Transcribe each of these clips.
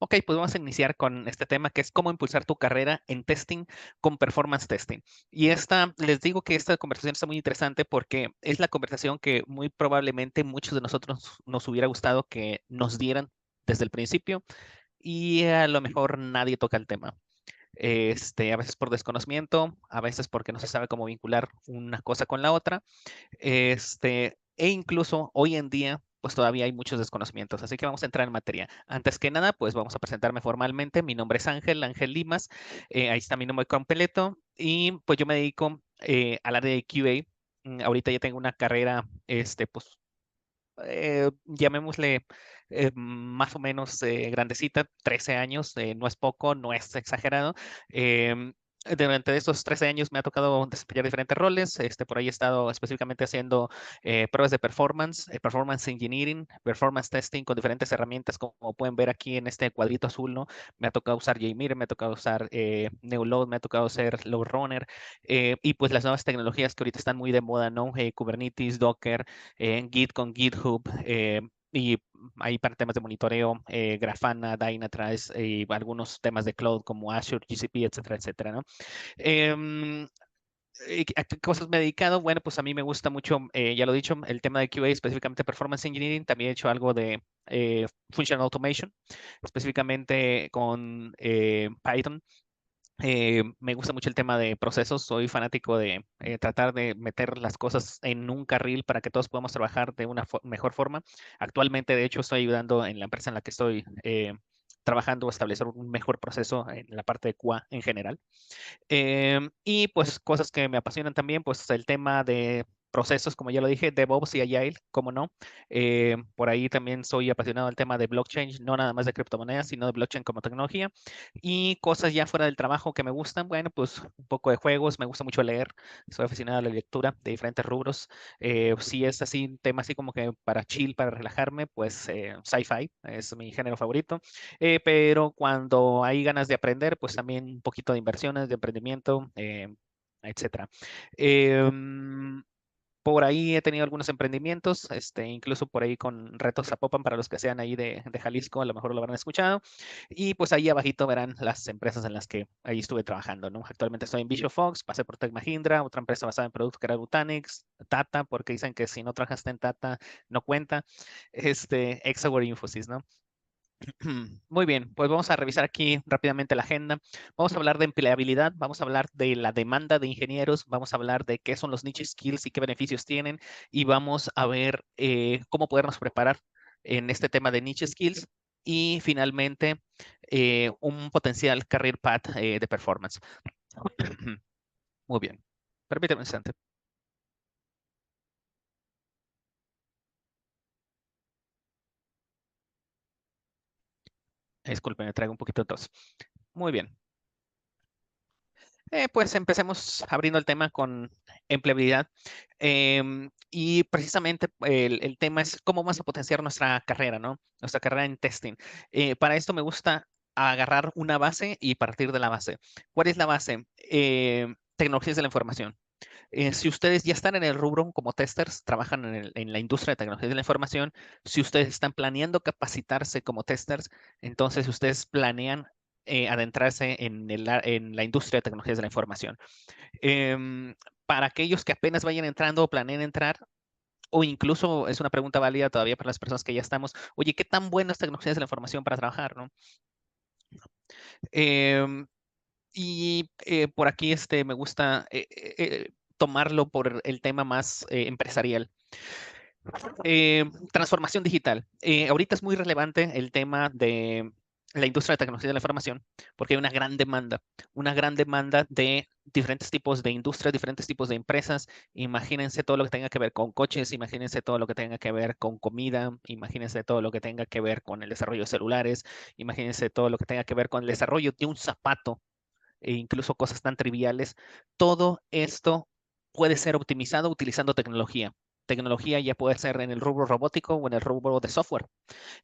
Ok, pues vamos a iniciar con este tema que es cómo impulsar tu carrera en testing con performance testing. Y les digo que esta conversación está muy interesante porque es la conversación que muy probablemente muchos de nosotros nos hubiera gustado que nos dieran desde el principio y a lo mejor nadie toca el tema. A veces por desconocimiento, a veces porque no se sabe cómo vincular una cosa con la otra. E incluso hoy en día, pues todavía hay muchos desconocimientos, así que vamos a entrar en materia. Antes que nada, pues vamos a presentarme formalmente. Mi nombre es Ángel Limas, ahí está mi nombre completo y pues yo me dedico al área de QA. Ahorita ya tengo una carrera, pues llamémosle más o menos grandecita, 13 años, no es poco, no es exagerado. Durante estos 13 años me ha tocado desempeñar diferentes roles. Por ahí he estado específicamente haciendo pruebas de performance, performance engineering, performance testing con diferentes herramientas, como pueden ver aquí en este cuadrito azul, ¿no? Me ha tocado usar JMeter, me ha tocado usar Neoload, me ha tocado hacer Load Runner, y pues las nuevas tecnologías que ahorita están muy de moda, ¿no? Kubernetes, Docker, en Git con GitHub, y hay para temas de monitoreo, Grafana, Dynatrace y algunos temas de cloud como Azure, GCP, etcétera, etcétera, ¿no? Em, ¿A qué cosas me he dedicado? Bueno, pues a mí me gusta mucho, ya lo he dicho, el tema de QA, específicamente Performance Engineering. También he hecho algo de Functional Automation, específicamente con Python. Me gusta mucho el tema de procesos, soy fanático de tratar de meter las cosas en un carril para que todos podamos trabajar de una mejor forma. Actualmente, de hecho, estoy ayudando en la empresa en la que estoy trabajando a establecer un mejor proceso en la parte de QA en general. Y pues cosas que me apasionan también, pues el tema de procesos, como ya lo dije, DevOps y Agile, como no. Por ahí también soy apasionado del tema de blockchain, no nada más de criptomonedas, sino de blockchain como tecnología. Y cosas ya fuera del trabajo que me gustan, bueno, pues un poco de juegos, me gusta mucho leer, soy aficionado a la lectura de diferentes rubros. Si es así, un tema así como que para chill, para relajarme, pues sci-fi es mi género favorito. Pero cuando hay ganas de aprender, pues también un poquito de inversiones, de emprendimiento, etcétera. Em, por ahí he tenido algunos emprendimientos, incluso por ahí con Retos Zapopan, para los que sean ahí de Jalisco, a lo mejor lo habrán escuchado. Y pues ahí abajito verán las empresas en las que ahí estuve trabajando, ¿no? Actualmente estoy en Vision Fox, pasé por Tech Mahindra, otra empresa basada en productos que era Nutanix, Tata, porque dicen que si no trabajaste en Tata no cuenta, Exaware Infosys, ¿no? Muy bien, pues vamos a revisar aquí rápidamente la agenda. Vamos a hablar de empleabilidad, vamos a hablar de la demanda de ingenieros, vamos a hablar de qué son los niche skills y qué beneficios tienen, y vamos a ver cómo podernos preparar en este tema de niche skills y finalmente un potencial career path de performance. Muy bien, permíteme un instante. Disculpen, me traigo un poquito de tos. Muy bien. Pues empecemos abriendo el tema con empleabilidad. Y precisamente el tema es cómo vamos a potenciar nuestra carrera, ¿no? Nuestra carrera en testing. Para esto me gusta agarrar una base y partir de la base. ¿Cuál es la base? Tecnologías de la información. Si ustedes ya están en el rubro como testers, trabajan en la industria de tecnologías de la información, si ustedes están planeando capacitarse como testers, entonces ustedes planean adentrarse en la industria de tecnologías de la información. Para aquellos que apenas vayan entrando o planeen entrar, o incluso es una pregunta válida todavía para las personas que ya estamos, oye, ¿qué tan buenas tecnologías de la información para trabajar, no? Em, por aquí me gusta tomarlo por el tema más empresarial. Transformación digital. Ahorita es muy relevante el tema de la industria de tecnología de la información, porque hay una gran demanda de diferentes tipos de industrias, diferentes tipos de empresas. Imagínense todo lo que tenga que ver con coches, imagínense todo lo que tenga que ver con comida, imagínense todo lo que tenga que ver con el desarrollo de celulares, imagínense todo lo que tenga que ver con el desarrollo de un zapato, e incluso cosas tan triviales. Todo esto puede ser optimizado utilizando tecnología. Tecnología ya puede ser en el rubro robótico o en el rubro de software.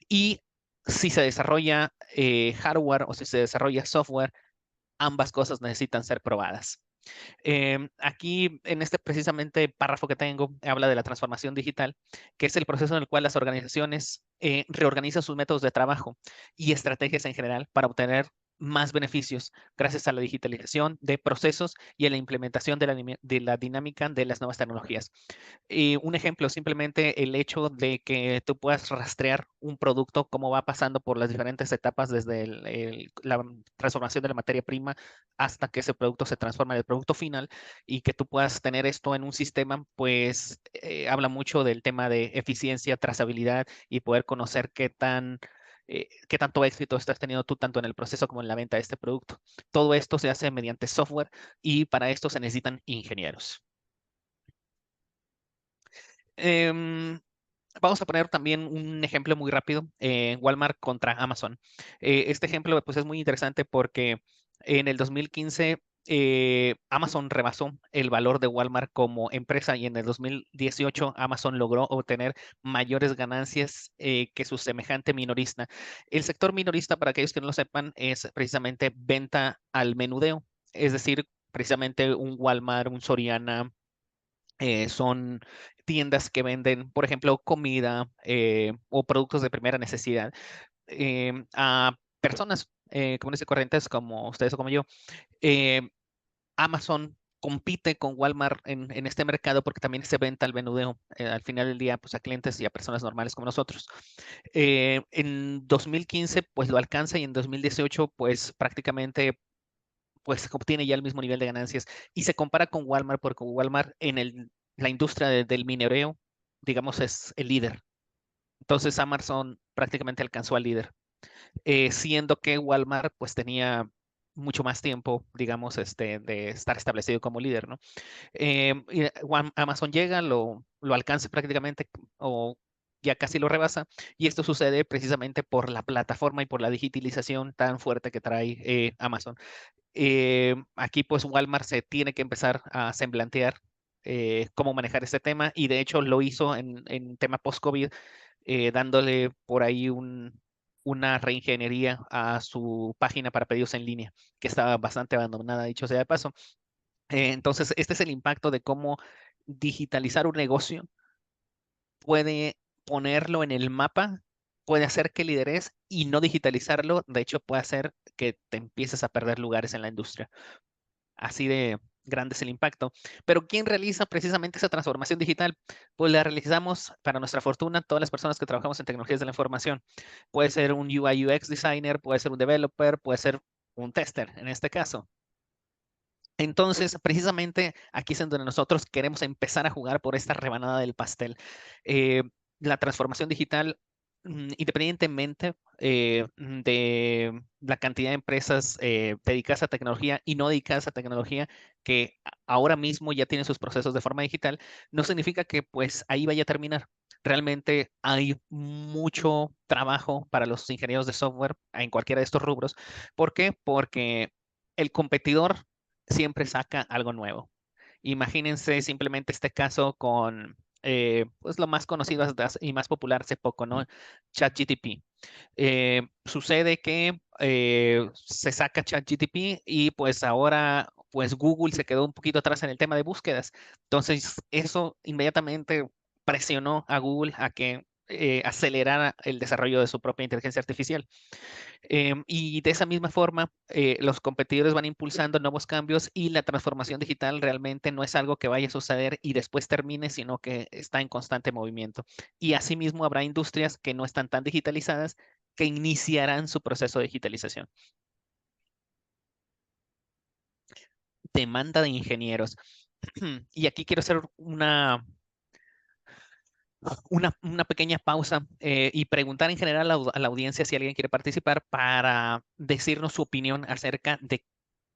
Y si se desarrolla hardware o si se desarrolla software, ambas cosas necesitan ser probadas. Aquí, en este precisamente párrafo que tengo, habla de la transformación digital, que es el proceso en el cual las organizaciones reorganizan sus métodos de trabajo y estrategias en general para obtener más beneficios gracias a la digitalización de procesos y a la implementación de la dinámica de las nuevas tecnologías. Un ejemplo, simplemente el hecho de que tú puedas rastrear un producto, cómo va pasando por las diferentes etapas desde la transformación de la materia prima hasta que ese producto se transforma en el producto final y que tú puedas tener esto en un sistema, pues habla mucho del tema de eficiencia, trazabilidad y poder conocer qué tanto éxito estás teniendo tú tanto en el proceso como en la venta de este producto. Todo esto se hace mediante software y para esto se necesitan ingenieros. Em, Vamos a poner también un ejemplo muy rápido, Walmart contra Amazon. Este ejemplo pues es muy interesante porque en el 2015 Amazon rebasó el valor de Walmart como empresa y en el 2018 Amazon logró obtener mayores ganancias que su semejante minorista. El sector minorista, para aquellos que no lo sepan, es precisamente venta al menudeo, es decir, precisamente un Walmart, un Soriana, son tiendas que venden, por ejemplo, comida o productos de primera necesidad a personas comunes y corrientes como ustedes o como yo. Eh, Amazon compite con Walmart en este mercado porque también se venta al menudeo, al final del día, pues a clientes y a personas normales como nosotros. En 2015, pues lo alcanza y en 2018, pues prácticamente pues obtiene ya el mismo nivel de ganancias y se compara con Walmart porque Walmart en la industria del minereo, digamos, es el líder. Entonces Amazon prácticamente alcanzó al líder, siendo que Walmart pues tenía mucho más tiempo, digamos, de estar establecido como líder, ¿no? Amazon llega, lo alcanza prácticamente o ya casi lo rebasa, y esto sucede precisamente por la plataforma y por la digitalización tan fuerte que trae Amazon. Aquí pues Walmart se tiene que empezar a semblantear cómo manejar este tema y de hecho lo hizo en tema post-COVID, dándole por ahí una reingeniería a su página para pedidos en línea, que estaba bastante abandonada, dicho sea de paso. Entonces, este es el impacto de cómo digitalizar un negocio puede ponerlo en el mapa, puede hacer que lideres y no digitalizarlo, de hecho puede hacer que te empieces a perder lugares en la industria. Así de grande es el impacto. Pero ¿quién realiza precisamente esa transformación digital? Pues la realizamos, para nuestra fortuna, todas las personas que trabajamos en tecnologías de la información. Puede ser un UI UX designer, puede ser un developer, puede ser un tester, en este caso. Entonces, precisamente aquí es en donde nosotros queremos empezar a jugar por esta rebanada del pastel. Eh, la transformación digital, independientemente de la cantidad de empresas dedicadas a tecnología y no dedicadas a tecnología, que ahora mismo ya tienen sus procesos de forma digital, no significa que pues ahí vaya a terminar. Realmente hay mucho trabajo para los ingenieros de software en cualquiera de estos rubros. ¿Por qué? Porque el competidor siempre saca algo nuevo. Imagínense simplemente este caso con, pues lo más conocido y más popular hace poco, ¿no? ChatGPT. Sucede que se saca ChatGPT y pues ahora, pues Google se quedó un poquito atrás en el tema de búsquedas. Entonces, eso inmediatamente presionó a Google a que acelerara el desarrollo de su propia inteligencia artificial. Y de esa misma forma, los competidores van impulsando nuevos cambios y la transformación digital realmente no es algo que vaya a suceder y después termine, sino que está en constante movimiento. Y asimismo habrá industrias que no están tan digitalizadas que iniciarán su proceso de digitalización. Demanda de ingenieros. Y aquí quiero hacer una pequeña pausa y preguntar en general a la audiencia si alguien quiere participar para decirnos su opinión acerca de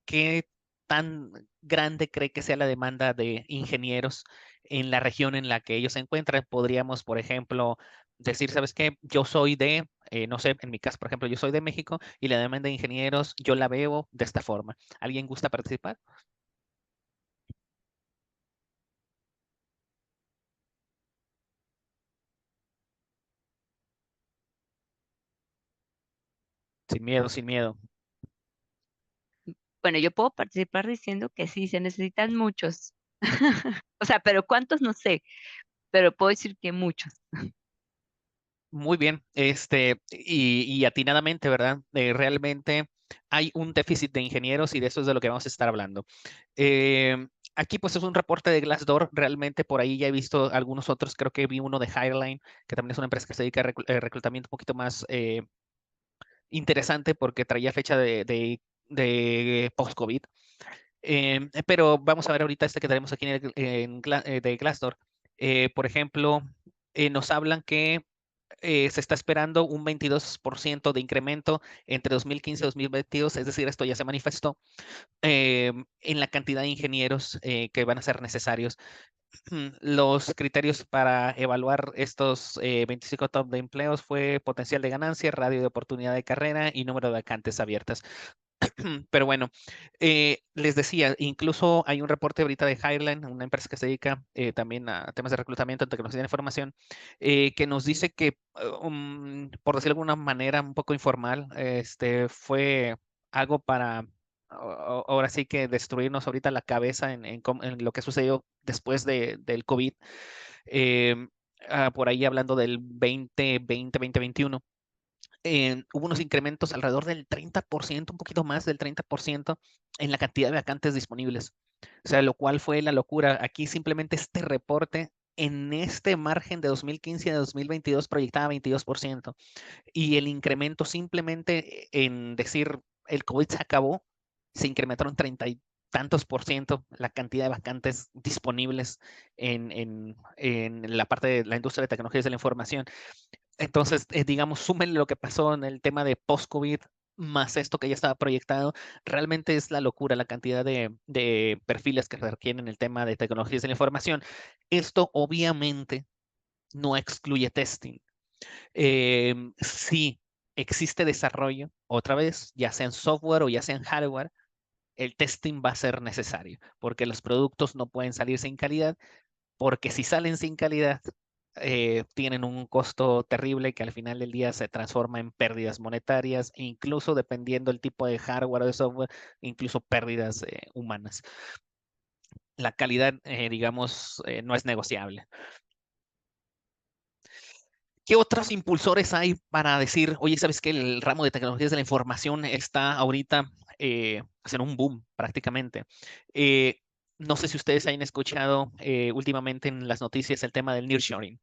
qué tan grande cree que sea la demanda de ingenieros en la región en la que ellos se encuentran. Podríamos, por ejemplo, decir, ¿sabes qué? Yo soy de, no sé, en mi caso, por ejemplo, yo soy de México y la demanda de ingenieros yo la veo de esta forma. ¿Alguien gusta participar? Sin miedo, sin miedo. Bueno, yo puedo participar diciendo que sí, se necesitan muchos. O sea, pero cuántos no sé, pero puedo decir que muchos. Muy bien, y atinadamente, ¿verdad? Realmente hay un déficit de ingenieros y de eso es de lo que vamos a estar hablando. Aquí pues es un reporte de Glassdoor, realmente por ahí ya he visto algunos otros, creo que vi uno de Hireline, que también es una empresa que se dedica a reclutamiento un poquito más interesante porque traía fecha de post-COVID. Pero vamos a ver ahorita este que tenemos aquí de Glassdoor. Por ejemplo, nos hablan que se está esperando un 22% de incremento entre 2015 y 2022, es decir, esto ya se manifestó en la cantidad de ingenieros que van a ser necesarios. Los criterios para evaluar estos 25 top de empleos fue potencial de ganancia, radio de oportunidad de carrera y número de vacantes abiertas. Pero bueno, les decía, incluso hay un reporte ahorita de Hireline, una empresa que se dedica también a temas de reclutamiento en tecnología de la información, que nos dice que, por decirlo de alguna manera, un poco informal, fue algo para ahora sí que destruirnos ahorita la cabeza en lo que sucedió después del COVID, em, por ahí hablando del 2020-2021 hubo unos incrementos alrededor del 30%, un poquito más del 30% en la cantidad de vacantes disponibles. O sea, lo cual fue la locura. Aquí simplemente este reporte en este margen de 2015 a 2022 proyectaba 22%. Y el incremento simplemente en decir el COVID se acabó, se incrementaron 30 y tantos por ciento la cantidad de vacantes disponibles en la parte de la industria de tecnologías de la información. Entonces, digamos, sumen lo que pasó en el tema de post-COVID más esto que ya estaba proyectado, realmente es la locura la cantidad de perfiles que requieren el tema de tecnologías de la información. Esto obviamente no excluye testing. Sí existe desarrollo, otra vez, ya sea en software o ya sea en hardware, el testing va a ser necesario porque los productos no pueden salir sin calidad porque si salen sin calidad, tienen un costo terrible que al final del día se transforma en pérdidas monetarias, e incluso dependiendo del tipo de hardware o de software, incluso pérdidas humanas. La calidad, digamos, no es negociable. ¿Qué otros impulsores hay para decir, oye, sabes que el ramo de tecnologías de la información está ahorita pues en un boom prácticamente? Eh, no sé si ustedes hayan escuchado últimamente en las noticias el tema del nearshoring.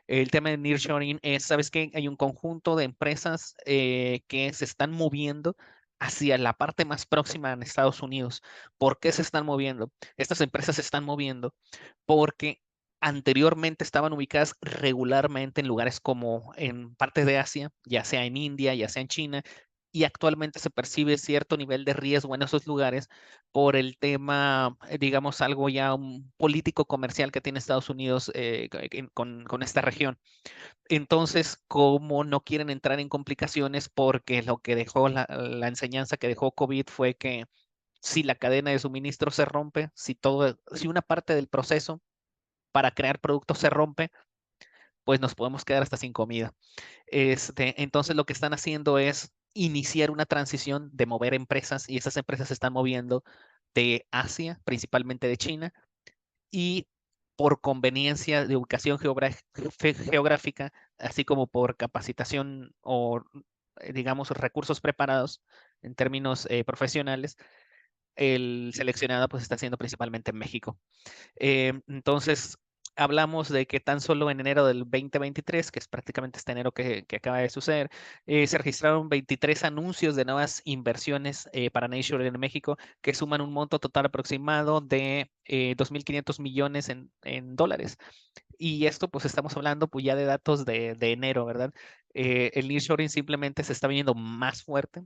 El tema de nearshoring es, ¿sabes qué? Hay un conjunto de empresas que se están moviendo hacia la parte más próxima en Estados Unidos. ¿Por qué se están moviendo? Estas empresas se están moviendo porque anteriormente estaban ubicadas regularmente en lugares como en partes de Asia, ya sea en India, ya sea en China, y actualmente se percibe cierto nivel de riesgo en esos lugares por el tema, digamos, algo ya un político comercial que tiene Estados Unidos con esta región. Entonces, como no quieren entrar en complicaciones, porque lo que dejó la enseñanza que dejó COVID fue que si la cadena de suministro se rompe, si una parte del proceso para crear productos se rompe, pues nos podemos quedar hasta sin comida. Entonces, lo que están haciendo es iniciar una transición de mover empresas y esas empresas se están moviendo de Asia, principalmente de China, y por conveniencia de ubicación geográfica, así como por capacitación o, digamos, recursos preparados en términos profesionales, el seleccionado pues está siendo principalmente en México. Entonces, hablamos de que tan solo en enero del 2023, que es prácticamente este enero que acaba de suceder, se registraron 23 anuncios de nuevas inversiones para Nature en México, que suman un monto total aproximado de 2.500 millones en dólares. Y esto, pues estamos hablando pues ya de datos de enero, ¿verdad? El nearshoring simplemente se está viendo más fuerte,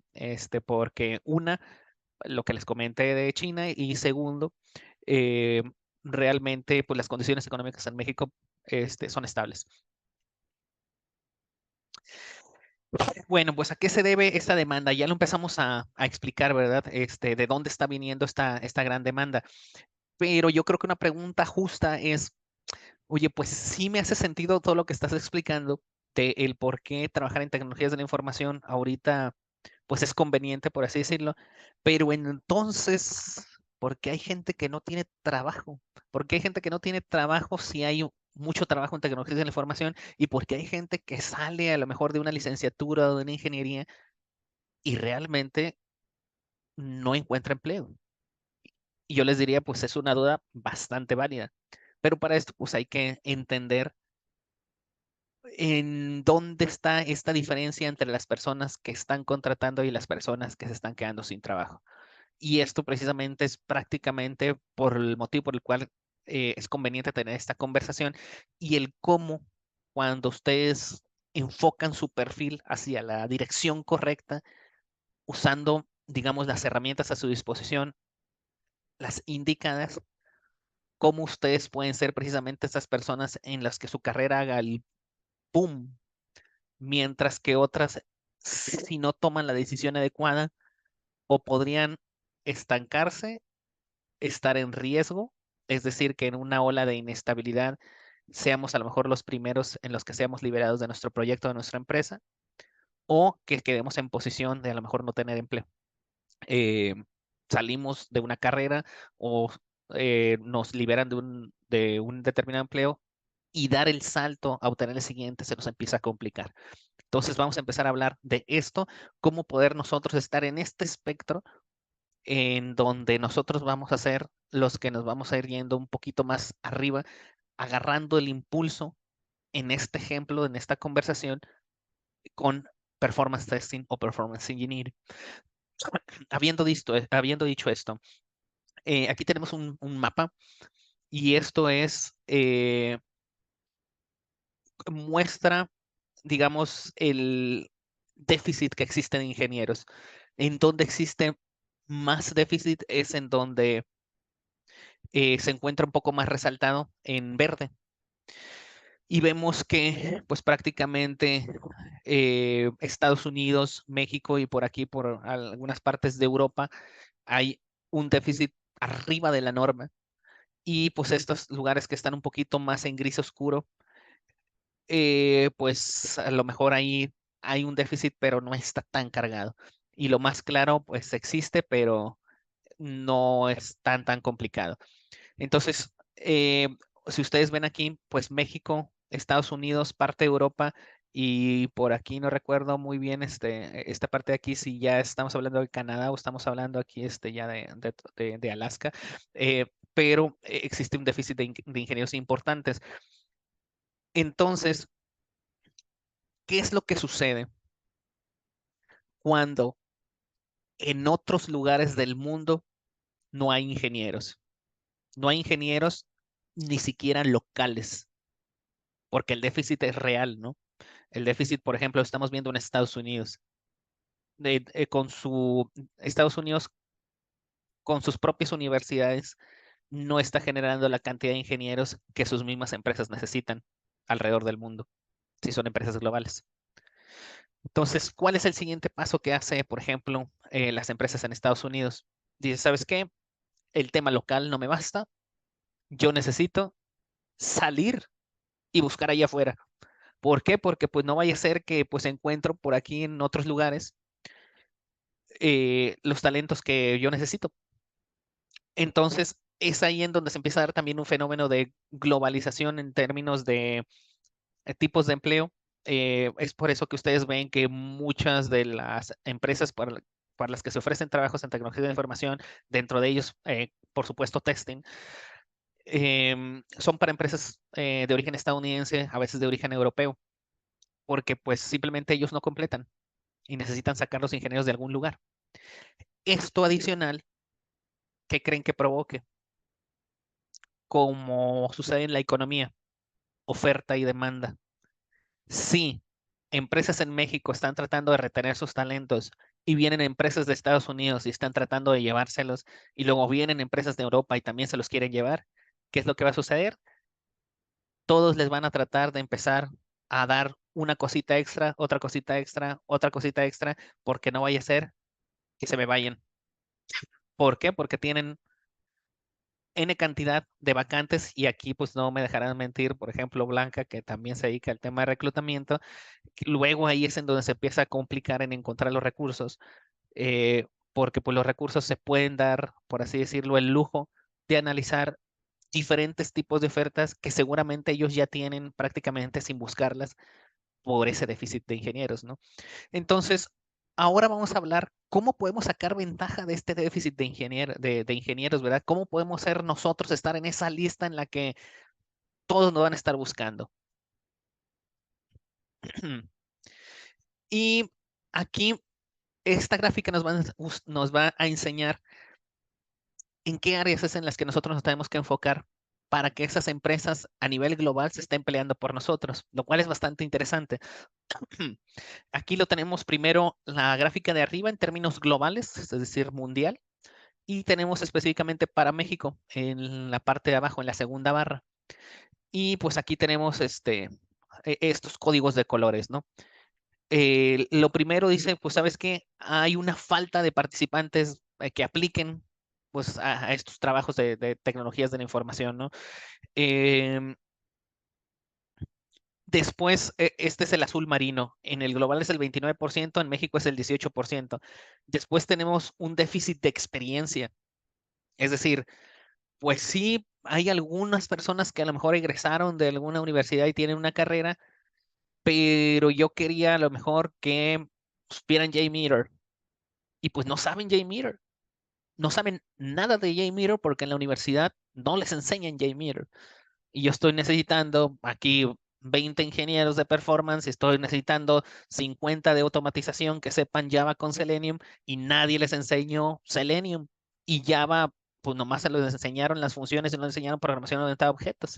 porque lo que les comenté de China y segundo, eh, realmente pues las condiciones económicas en México son estables. Bueno, pues ¿a qué se debe esta demanda? Ya lo empezamos a explicar, ¿verdad? De dónde está viniendo esta gran demanda. Pero yo creo que una pregunta justa es, oye, pues sí me hace sentido todo lo que estás explicando de el por qué trabajar en tecnologías de la información ahorita pues es conveniente, por así decirlo. Pero entonces, ¿por qué hay gente que no tiene trabajo? ¿Por qué hay gente que no tiene trabajo si hay mucho trabajo en tecnologías de la información? ¿Y por qué hay gente que sale a lo mejor de una licenciatura o de una ingeniería y realmente no encuentra empleo? Y yo les diría, pues es una duda bastante válida. Pero para esto, pues hay que entender en dónde está esta diferencia entre las personas que están contratando y las personas que se están quedando sin trabajo. Y esto precisamente es prácticamente por el motivo por el cual es conveniente tener esta conversación y el cómo cuando ustedes enfocan su perfil hacia la dirección correcta, usando, digamos, las herramientas a su disposición, las indicadas, cómo ustedes pueden ser precisamente estas personas en las que su carrera haga el boom, mientras que otras, si no toman la decisión adecuada, o podrían estancarse, estar en riesgo, es decir, que en una ola de inestabilidad seamos a lo mejor los primeros en los que seamos liberados de nuestro proyecto, de nuestra empresa, o que quedemos en posición de a lo mejor no tener empleo. Eh, salimos de una carrera o nos liberan de un determinado empleo y dar el salto a obtener el siguiente se nos empieza a complicar. Entonces vamos a empezar a hablar de esto, cómo poder nosotros estar en este espectro en donde nosotros vamos a ser los que nos vamos a ir yendo un poquito más arriba, agarrando el impulso en este ejemplo, en esta conversación con performance testing o performance engineering. Habiendo dicho esto, aquí tenemos un mapa y esto muestra, digamos, el déficit que existe en ingenieros. En donde existe más déficit es en donde se encuentra un poco más resaltado en verde. Y vemos que pues prácticamente Estados Unidos, México y por aquí, por algunas partes de Europa, hay un déficit arriba de la norma. Y pues estos lugares que están un poquito más en gris oscuro, pues a lo mejor ahí hay un déficit, pero no está tan cargado. Y lo más claro, pues existe, pero no es tan complicado. Entonces, si ustedes ven aquí, pues México, Estados Unidos, parte de Europa y por aquí no recuerdo muy bien esta parte de aquí si ya estamos hablando de Canadá o estamos hablando aquí ya de Alaska, pero existe un déficit de ingenieros importantes. Entonces, ¿qué es lo que sucede cuando en otros lugares del mundo no hay ingenieros? No hay ingenieros ni siquiera locales, porque el déficit es real, ¿no? El déficit, por ejemplo, estamos viendo en Estados Unidos. Estados Unidos, con sus propias universidades, no está generando la cantidad de ingenieros que sus mismas empresas necesitan alrededor del mundo, si son empresas globales. Entonces, ¿cuál es el siguiente paso que hace, por ejemplo, las empresas en Estados Unidos? Dice, ¿sabes qué? El tema local no me basta. Yo necesito salir y buscar allá afuera. ¿Por qué? Porque pues no vaya a ser que pues encuentro por aquí en otros lugares los talentos que yo necesito. Entonces, es ahí en donde se empieza a dar también un fenómeno de globalización en términos de tipos de empleo. Es por eso que ustedes ven que muchas de las empresas para las que se ofrecen trabajos en tecnología de información, dentro de ellos, por supuesto, testing, son para empresas de origen estadounidense, a veces de origen europeo, porque pues simplemente ellos no completan y necesitan sacar los ingenieros de algún lugar. Esto adicional, ¿qué creen que provoque? Como sucede en la economía, oferta y demanda. Si empresas en México están tratando de retener sus talentos y vienen empresas de Estados Unidos y están tratando de llevárselos y luego vienen empresas de Europa y también se los quieren llevar, ¿qué es lo que va a suceder? Todos les van a tratar de empezar a dar una cosita extra, otra cosita extra, otra cosita extra, porque no vaya a ser que se me vayan. ¿Por qué? Porque tienen N cantidad de vacantes y aquí pues no me dejarán mentir, por ejemplo, Blanca, que también se dedica al tema de reclutamiento, luego ahí es en donde se empieza a complicar en encontrar los recursos, porque pues los recursos se pueden dar, por así decirlo, el lujo de analizar diferentes tipos de ofertas que seguramente ellos ya tienen prácticamente sin buscarlas por ese déficit de ingenieros, ¿no? Entonces, ahora vamos a hablar cómo podemos sacar ventaja de este déficit de ingenieros, ¿verdad? ¿Cómo podemos ser nosotros estar en esa lista en la que todos nos van a estar buscando? Y aquí esta gráfica nos va a enseñar en qué áreas es en las que nosotros nos tenemos que enfocar para que esas empresas a nivel global se estén peleando por nosotros, lo cual es bastante interesante. Aquí lo tenemos primero la gráfica de arriba en términos globales, es decir, mundial, y tenemos específicamente para México en la parte de abajo, en la segunda barra. Y pues aquí tenemos estos códigos de colores, ¿no? Lo primero dice, pues, ¿sabes qué? Hay una falta de participantes que apliquen pues a estos trabajos de tecnologías de la información, ¿no? Em, Después, este es el azul marino. En el global es el 29%, en México es el 18%. Después tenemos un déficit de experiencia. Es decir, pues sí, hay algunas personas que a lo mejor egresaron de alguna universidad y tienen una carrera, pero yo quería a lo mejor que supieran JMeter y pues no saben JMeter. No saben nada de JMeter porque en la universidad no les enseñan JMeter. Y yo estoy necesitando aquí 20 ingenieros de performance, estoy necesitando 50 de automatización que sepan Java con Selenium y nadie les enseñó Selenium. Y Java, pues nomás se les enseñaron las funciones y no les enseñaron programación orientada a objetos.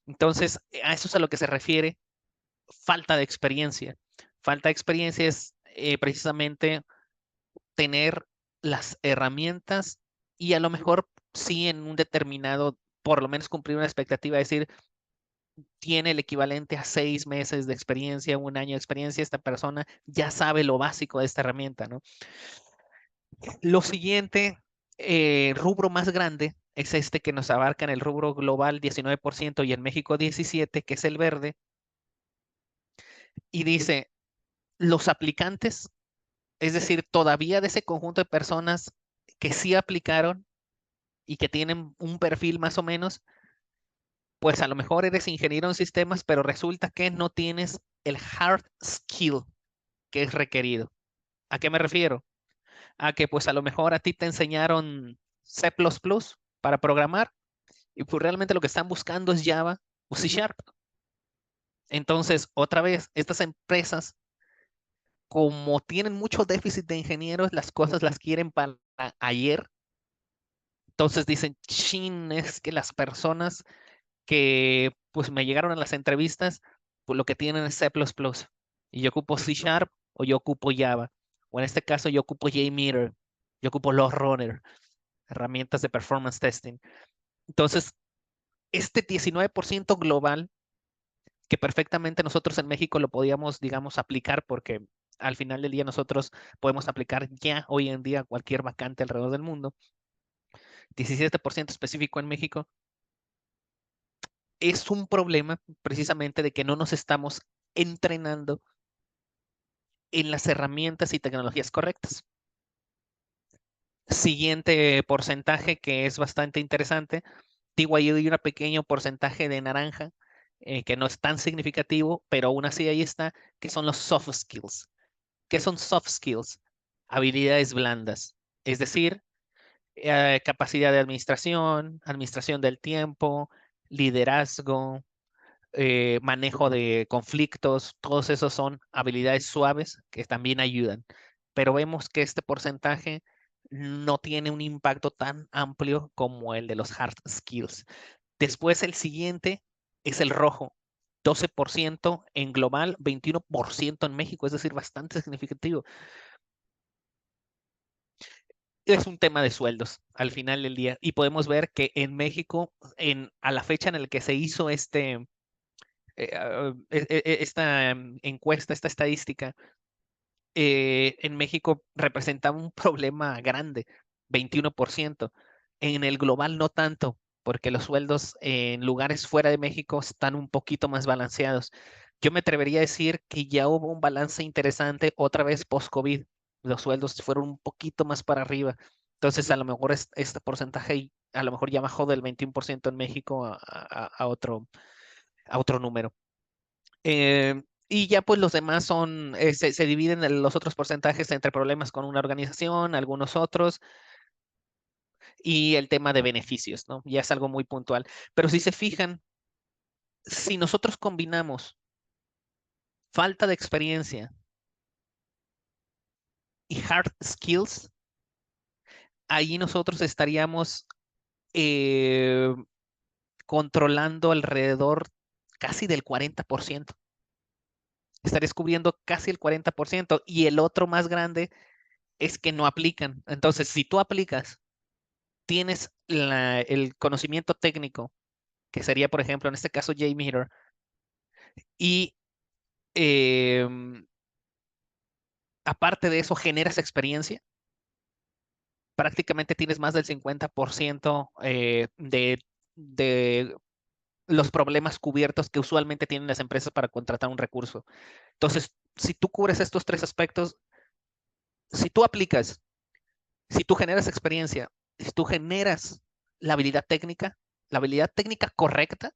Entonces, a eso es a lo que se refiere falta de experiencia. Falta de experiencia es precisamente tener las herramientas y a lo mejor sí en un determinado, por lo menos cumplir una expectativa, es decir, tiene el equivalente a 6 meses de experiencia, un año de experiencia, esta persona ya sabe lo básico de esta herramienta, ¿no? Lo siguiente, rubro más grande, es este que nos abarca en el rubro global 19% y en México 17%, que es el verde, y dice, los aplicantes, es decir, todavía de ese conjunto de personas que sí aplicaron y que tienen un perfil más o menos, pues a lo mejor eres ingeniero en sistemas, pero resulta que no tienes el hard skill que es requerido. ¿A qué me refiero? A que pues a lo mejor a ti te enseñaron C++ para programar y pues realmente lo que están buscando es Java o C Sharp. Entonces, otra vez, estas empresas, como tienen mucho déficit de ingenieros, las cosas las quieren para ayer. Entonces dicen, chin, es que las personas que pues me llegaron a las entrevistas, pues lo que tienen es C++ y yo ocupo C Sharp o yo ocupo Java, o en este caso yo ocupo JMeter, yo ocupo LogRunner, herramientas de performance testing. Entonces, este 19% global, que perfectamente nosotros en México lo podíamos, digamos, aplicar porque al final del día nosotros podemos aplicar ya hoy en día cualquier vacante alrededor del mundo, 17% específico en México, es un problema precisamente de que no nos estamos entrenando en las herramientas y tecnologías correctas. Siguiente porcentaje que es bastante interesante, digo ahí hay un pequeño porcentaje de naranja que no es tan significativo, pero aún así ahí está, que son los soft skills. ¿Qué son soft skills? Habilidades blandas, es decir, capacidad de administración, administración del tiempo, liderazgo, manejo de conflictos, todos esos son habilidades suaves que también ayudan. Pero vemos que este porcentaje no tiene un impacto tan amplio como el de los hard skills. Después el siguiente es el rojo, 12% en global, 21% en México, es decir, bastante significativo. Es un tema de sueldos al final del día y podemos ver que en México, a la fecha en la que se hizo esta encuesta, esta estadística, en México representaba un problema grande, 21%. En el global no tanto, porque los sueldos en lugares fuera de México están un poquito más balanceados. Yo me atrevería a decir que ya hubo un balance interesante otra vez post-COVID. Los sueldos fueron un poquito más para arriba. Entonces, a lo mejor este porcentaje a lo mejor ya bajó del 21% en México a otro número. Y ya pues los demás se dividen en los otros porcentajes entre problemas con una organización, algunos otros, y el tema de beneficios, ¿no? Ya es algo muy puntual. Pero si se fijan, si nosotros combinamos falta de experiencia y hard skills, ahí nosotros estaríamos eh, controlando alrededor casi del 40%. Estarías cubriendo casi el 40%, y el otro más grande es que no aplican. Entonces, si tú aplicas, tienes el conocimiento técnico, que sería, por ejemplo, en este caso, JMeter, y em, aparte de eso, generas experiencia, prácticamente tienes más del 50% de los problemas cubiertos que usualmente tienen las empresas para contratar un recurso. Entonces, si tú cubres estos tres aspectos, si tú aplicas, si tú generas experiencia, si tú generas la habilidad técnica correcta,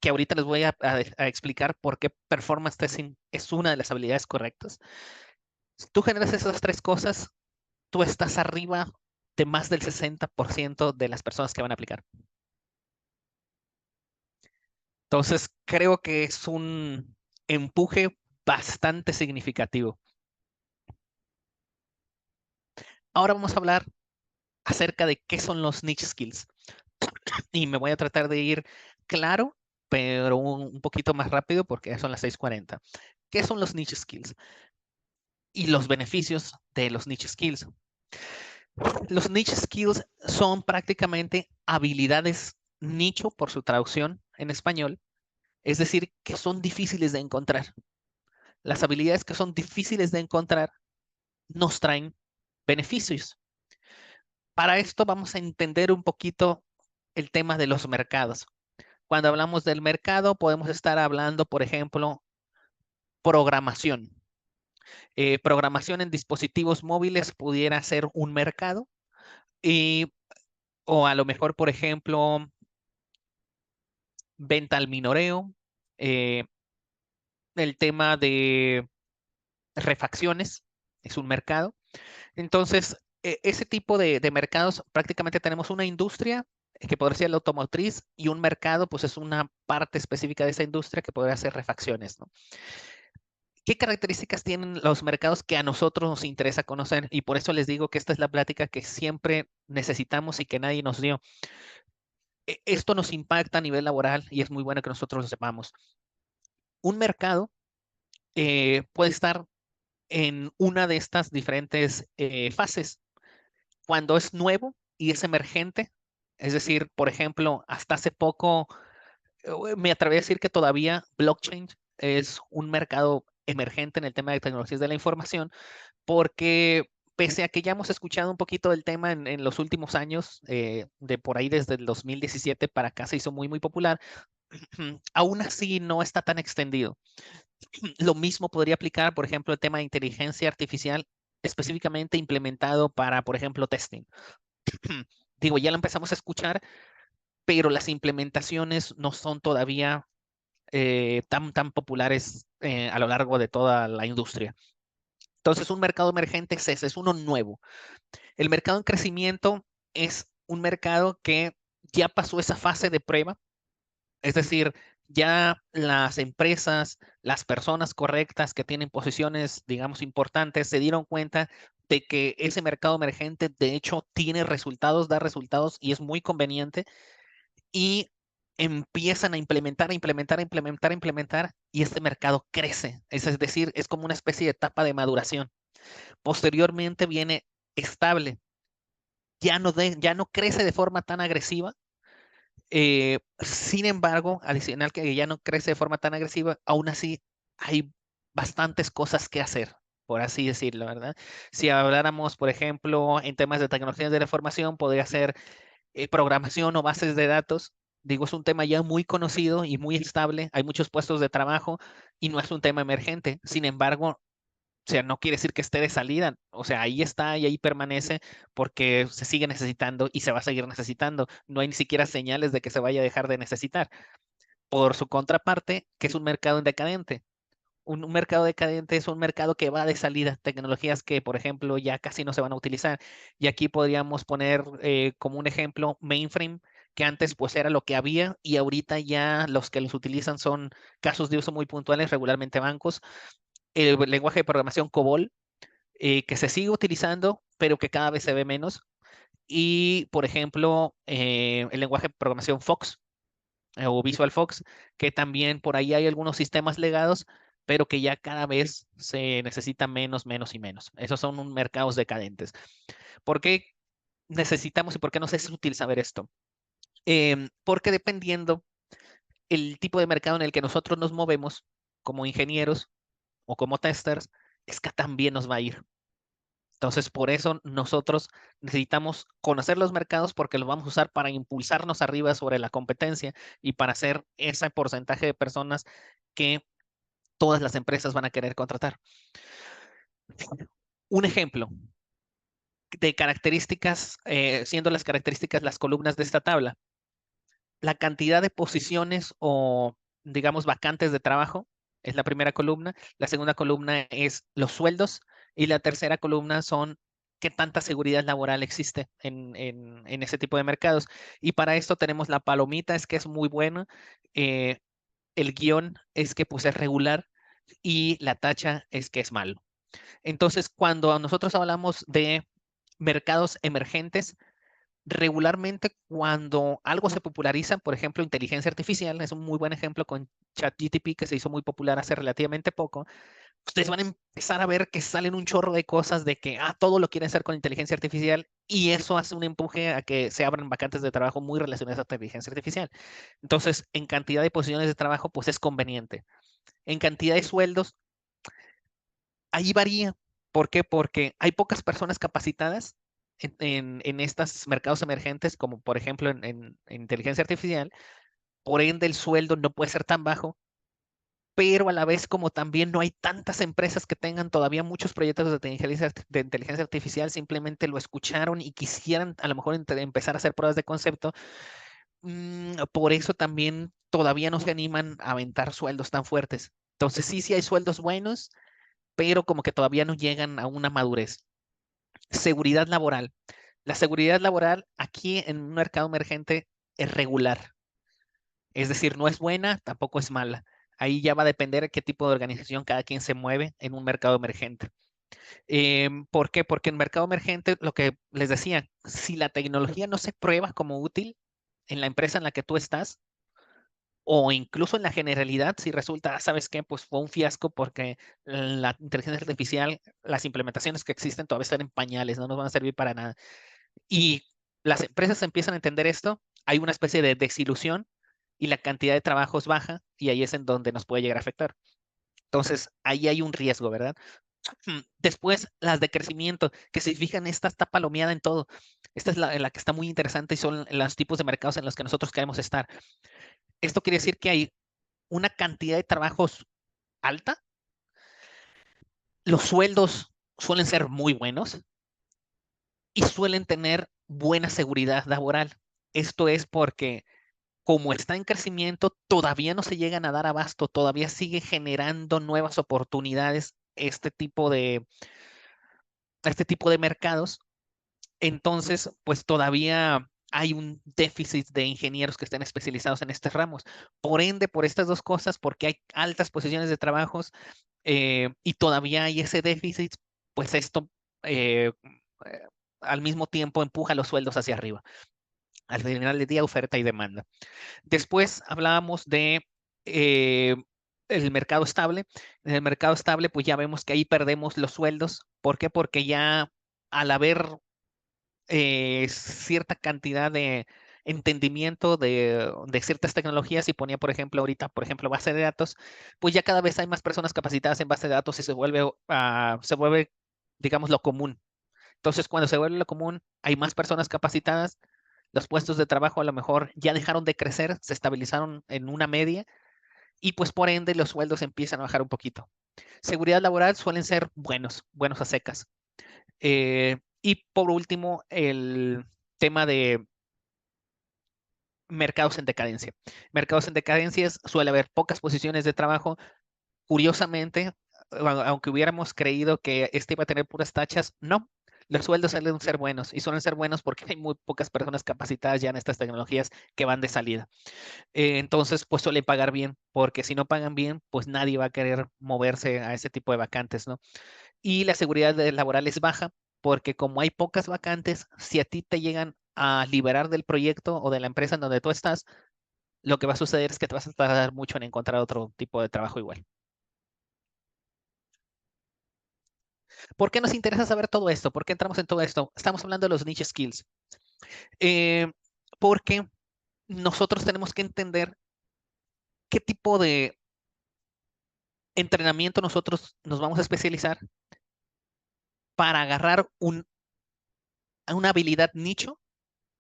que ahorita les voy a explicar por qué performance testing es una de las habilidades correctas. Si tú generas esas tres cosas, tú estás arriba de más del 60% de las personas que van a aplicar. Entonces, creo que es un empuje bastante significativo. Ahora vamos a hablar acerca de qué son los niche skills. Y me voy a tratar de ir claro, pero un poquito más rápido porque ya son las 6:40. ¿Qué son los niche skills? Y los beneficios de los niche skills. Los niche skills son prácticamente habilidades nicho por su traducción en español, es decir, que son difíciles de encontrar. Las habilidades que son difíciles de encontrar nos traen beneficios. Para esto vamos a entender un poquito el tema de los mercados. Cuando hablamos del mercado, podemos estar hablando, por ejemplo, programación. Programación en dispositivos móviles pudiera ser un mercado, y, o a lo mejor, por ejemplo, venta al minoreo, eh, el tema de refacciones es un mercado. Entonces, ese tipo de mercados, prácticamente tenemos una industria que podría ser la automotriz, y un mercado, pues es una parte específica de esa industria que podría ser refacciones, ¿no? ¿Qué características tienen los mercados que a nosotros nos interesa conocer? Y por eso les digo que esta es la plática que siempre necesitamos y que nadie nos dio. Esto nos impacta a nivel laboral y es muy bueno que nosotros lo sepamos. Un mercado puede estar en una de estas diferentes fases. Cuando es nuevo y es emergente, es decir, por ejemplo, hasta hace poco, me atrevo a decir que todavía blockchain es un mercado emergente en el tema de tecnologías de la información, porque pese a que ya hemos escuchado un poquito del tema en los últimos años, de por ahí desde el 2017 para acá se hizo muy, muy popular, aún así no está tan extendido. Lo mismo podría aplicar, por ejemplo, el tema de inteligencia artificial específicamente implementado para, por ejemplo, testing. Digo, ya lo empezamos a escuchar, pero las implementaciones no son todavía tan populares a lo largo de toda la industria. Entonces, un mercado emergente es ese, es uno nuevo. El mercado en crecimiento es un mercado que ya pasó esa fase de prueba, es decir, ya las empresas, las personas correctas que tienen posiciones, digamos, importantes, se dieron cuenta de que ese mercado emergente, de hecho, tiene resultados, da resultados y es muy conveniente, y empiezan a implementar, y este mercado crece. Es decir, es como una especie de etapa de maduración. Posteriormente viene estable, ya no crece de forma tan agresiva. Sin embargo, adicional que ya no crece de forma tan agresiva, aún así hay bastantes cosas que hacer. por así decirlo, ¿verdad? Si habláramos, por ejemplo, en temas de tecnologías de la información, podría ser programación o bases de datos. Digo, es un tema ya muy conocido y muy estable. Hay muchos puestos de trabajo y no es un tema emergente. Sin embargo, o sea, no quiere decir que esté de salida. O sea, ahí está y ahí permanece porque se sigue necesitando y se va a seguir necesitando. No hay ni siquiera señales de que se vaya a dejar de necesitar. Por su contraparte, que es un mercado en decadente. Un mercado decadente es un mercado que va de salida, tecnologías que, por ejemplo, ya casi no se van a utilizar. Y aquí podríamos poner como un ejemplo mainframe, que antes pues era lo que había y ahorita ya los que los utilizan son casos de uso muy puntuales, regularmente bancos. El lenguaje de programación COBOL, que se sigue utilizando, pero que cada vez se ve menos. Y, por ejemplo, el lenguaje de programación Fox o Visual Fox, que también por ahí hay algunos sistemas legados, pero que ya cada vez se necesita menos, menos y menos. Esos son mercados decadentes. ¿Por qué necesitamos y por qué nos es útil saber esto? Porque dependiendo el tipo de mercado en el que nosotros nos movemos, como ingenieros o como testers, es que también nos va a ir. Entonces, por eso nosotros necesitamos conocer los mercados porque los vamos a usar para impulsarnos arriba sobre la competencia y para hacer ese porcentaje de personas que todas las empresas van a querer contratar. Un ejemplo de características, siendo las características las columnas de esta tabla, la cantidad de posiciones o, digamos, vacantes de trabajo es la primera columna, la segunda columna es los sueldos y la tercera columna son qué tanta seguridad laboral existe en ese tipo de mercados. Y para esto tenemos la palomita, es que es muy buena, eh, el guión es que pues es regular y la tacha es que es malo. Entonces, cuando nosotros hablamos de mercados emergentes, regularmente cuando algo se populariza, por ejemplo, inteligencia artificial, es un muy buen ejemplo con ChatGPT que se hizo muy popular hace relativamente poco, ustedes van a empezar a ver que salen un chorro de cosas de que todo lo quieren hacer con inteligencia artificial y eso hace un empuje a que se abran vacantes de trabajo muy relacionadas a inteligencia artificial. Entonces, en cantidad de posiciones de trabajo, pues es conveniente. En cantidad de sueldos, ahí varía. ¿Por qué? Porque hay pocas personas capacitadas en estos mercados emergentes, como por ejemplo en inteligencia artificial. Por ende, el sueldo no puede ser tan bajo, pero a la vez como también no hay tantas empresas que tengan todavía muchos proyectos de inteligencia artificial, simplemente lo escucharon y quisieran a lo mejor empezar a hacer pruebas de concepto. Por eso también todavía no se animan a aventar sueldos tan fuertes. Entonces sí, sí hay sueldos buenos, pero como que todavía no llegan a una madurez. Seguridad laboral. La seguridad laboral aquí en un mercado emergente es regular. Es decir, no es buena, tampoco es mala. Ahí ya va a depender de qué tipo de organización cada quien se mueve en un mercado emergente. ¿Por qué? Porque en mercado emergente, lo que les decía, si la tecnología no se prueba como útil en la empresa en la que tú estás, o incluso en la generalidad, si resulta, ¿sabes qué? Pues fue un fiasco porque la inteligencia artificial, las implementaciones que existen todavía están en pañales, no nos van a servir para nada. Y las empresas empiezan a entender esto, hay una especie de desilusión y la cantidad de trabajo es baja y ahí es en donde nos puede llegar a afectar. Entonces, ahí hay un riesgo, ¿verdad? Después, las de crecimiento, que si fijan, esta está palomeada en todo. Esta es la que está muy interesante y son los tipos de mercados en los que nosotros queremos estar. Esto quiere decir que hay una cantidad de trabajos alta, los sueldos suelen ser muy buenos y suelen tener buena seguridad laboral. Esto es porque como está en crecimiento, todavía no se llegan a dar abasto, todavía sigue generando nuevas oportunidades este tipo de mercados. Entonces, pues todavía hay un déficit de ingenieros que estén especializados en estos ramos. Por ende, por estas dos cosas, porque hay altas posiciones de trabajos y todavía hay ese déficit, pues esto eh, eh, al mismo tiempo empuja los sueldos hacia arriba. Al final del día, oferta y demanda. Después hablábamos de eh, el mercado estable. En el mercado estable, pues ya vemos que ahí perdemos los sueldos. ¿Por qué? Porque ya al haber cierta cantidad entendimiento de ciertas tecnologías y ponía, por ejemplo, ahorita, por ejemplo, base de datos, pues ya cada vez hay más personas capacitadas en base de datos y se vuelve, digamos, lo común. Entonces, cuando se vuelve lo común, hay más personas capacitadas, los puestos de trabajo a lo mejor ya dejaron de crecer, se estabilizaron en una media y pues por ende los sueldos empiezan a bajar un poquito. Seguridad laboral suelen ser buenos, buenos a secas. Y por último, el tema de mercados en decadencia. Mercados en decadencias suele haber pocas posiciones de trabajo. Curiosamente, aunque hubiéramos creído que este iba a tener puras tachas, no. Los sueldos suelen ser buenos y suelen ser buenos porque hay muy pocas personas capacitadas ya en estas tecnologías que van de salida. Entonces, pues suelen pagar bien, porque si no pagan bien, pues nadie va a querer moverse a ese tipo de vacantes, ¿no? Y la seguridad laboral es baja, porque como hay pocas vacantes, si a ti te llegan a liberar del proyecto o de la empresa en donde tú estás, lo que va a suceder es que te vas a tardar mucho en encontrar otro tipo de trabajo igual. ¿Por qué nos interesa saber todo esto? ¿Por qué entramos en todo esto? Estamos hablando de los niche skills. Eh, Porque nosotros tenemos que entender qué tipo de entrenamiento nosotros nos vamos a especializar para agarrar una habilidad nicho,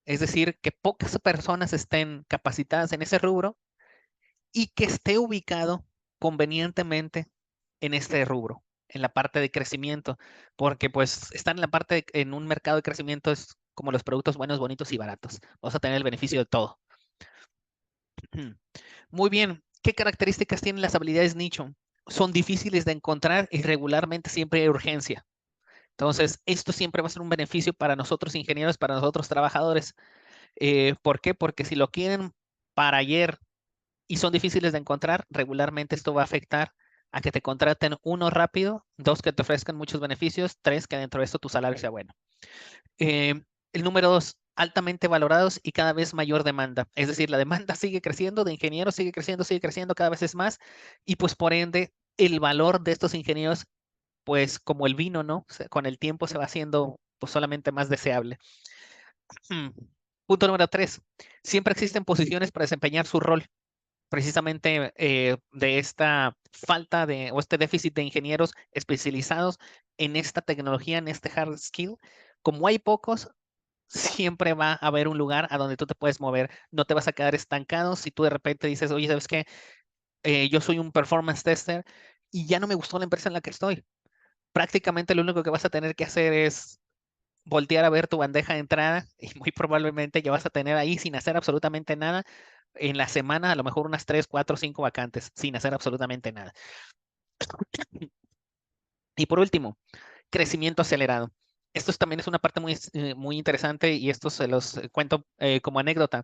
es decir, que pocas personas estén capacitadas en ese rubro y que esté ubicado convenientemente en este rubro, en la parte de crecimiento, porque pues estar en la parte en un mercado de crecimiento es como los productos buenos, bonitos y baratos. Vas a tener el beneficio de todo. Muy bien. ¿Qué características tienen las habilidades nicho? Son difíciles de encontrar y regularmente siempre hay urgencia. Entonces, esto siempre va a ser un beneficio para nosotros ingenieros, para nosotros trabajadores. ¿Por qué? Porque si lo quieren para ayer y son difíciles de encontrar, regularmente esto va a afectar a que te contraten uno rápido, dos que te ofrezcan muchos beneficios, tres que dentro de esto tu salario sea bueno. Eh, el número dos, altamente valorados y cada vez mayor demanda. Es decir, la demanda sigue creciendo, de ingenieros sigue creciendo, cada vez es más y pues por ende el valor de estos ingenieros, pues como el vino, ¿no? Con el tiempo se va haciendo pues solamente más deseable. Hmm. Punto número tres, siempre existen posiciones para desempeñar su rol precisamente de esta falta de o este déficit de ingenieros especializados en esta tecnología, en este hard skill. Como hay pocos, siempre va a haber un lugar a donde tú te puedes mover. No te vas a quedar estancado si tú de repente dices, oye, ¿sabes qué? Yo soy un performance tester y ya no me gustó la empresa en la que estoy. Prácticamente lo único que vas a tener que hacer es voltear a ver tu bandeja de entrada y muy probablemente ya vas a tener ahí sin hacer absolutamente nada en la semana a lo mejor unas 3, 4, 5 vacantes sin hacer absolutamente nada. Y por último, crecimiento acelerado. Esto también es una parte muy interesante y esto se los cuento como anécdota.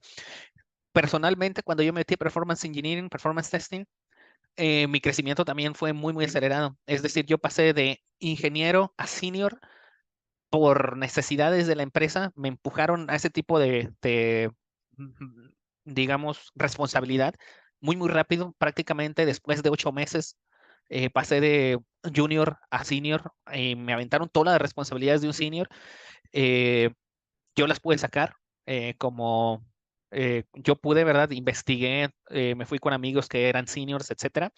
Personalmente, cuando yo me metí a Performance Engineering, Performance Testing, mi crecimiento también fue muy, muy acelerado. Es decir, yo pasé de ingeniero a senior por necesidades de la empresa, me empujaron a ese tipo mm, digamos, responsabilidad muy, muy rápido. Prácticamente después de 8 meses pasé de junior a senior. Me aventaron todas las responsabilidades de un senior. eh, yo las pude sacar como yo pude, ¿verdad? Investigué, me fui con amigos que eran seniors, etcétera,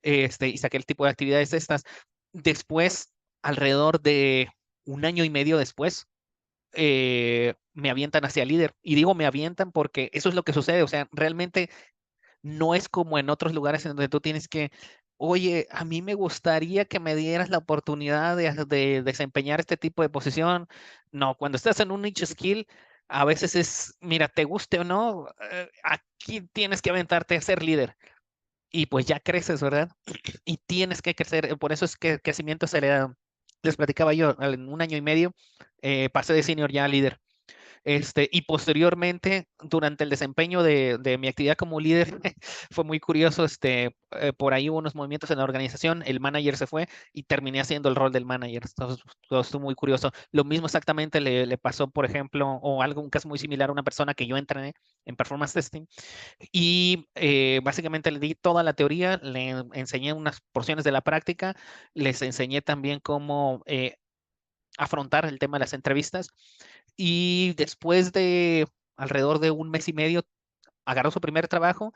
y saqué el tipo de actividades de estas. Después, alrededor de un año y medio después, me avientan hacia líder. Y digo me avientan porque eso es lo que sucede. O sea, realmente no es como en otros lugares en donde tú tienes que, oye, a mí me gustaría que me dieras la oportunidad de desempeñar este tipo de posición. No, cuando estás en un niche skill, a veces es, mira, te guste o no, aquí tienes que aventarte a ser líder. Y pues ya creces, ¿verdad? Y tienes que crecer. Por eso es que el crecimiento se le da. Les platicaba yo, en un año y medio pasé de senior ya a líder. Y posteriormente, durante el desempeño de mi actividad como líder, fue muy curioso, por ahí hubo unos movimientos en la organización, el manager se fue y terminé haciendo el rol del manager. Entonces, todo estuvo muy curioso. Lo mismo exactamente le pasó, por ejemplo, o algo, un caso muy similar a una persona que yo entrené en performance testing y básicamente le di toda la teoría, le enseñé unas porciones de la práctica, les enseñé también cómo afrontar el tema de las entrevistas y después de alrededor de un mes y medio, agarró su primer trabajo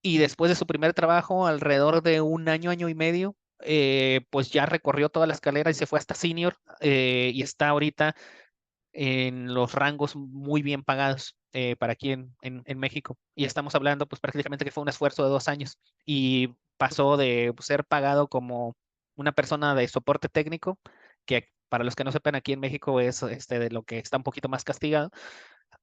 y después de su primer trabajo, alrededor de un año, año y medio, pues ya recorrió toda la escalera y se fue hasta senior y está ahorita en los rangos muy bien pagados para aquí en México. Y estamos hablando pues prácticamente que fue un esfuerzo de 2 años y pasó de ser pagado como una persona de soporte técnico, que para los que no sepan aquí en México es de lo que está un poquito más castigado,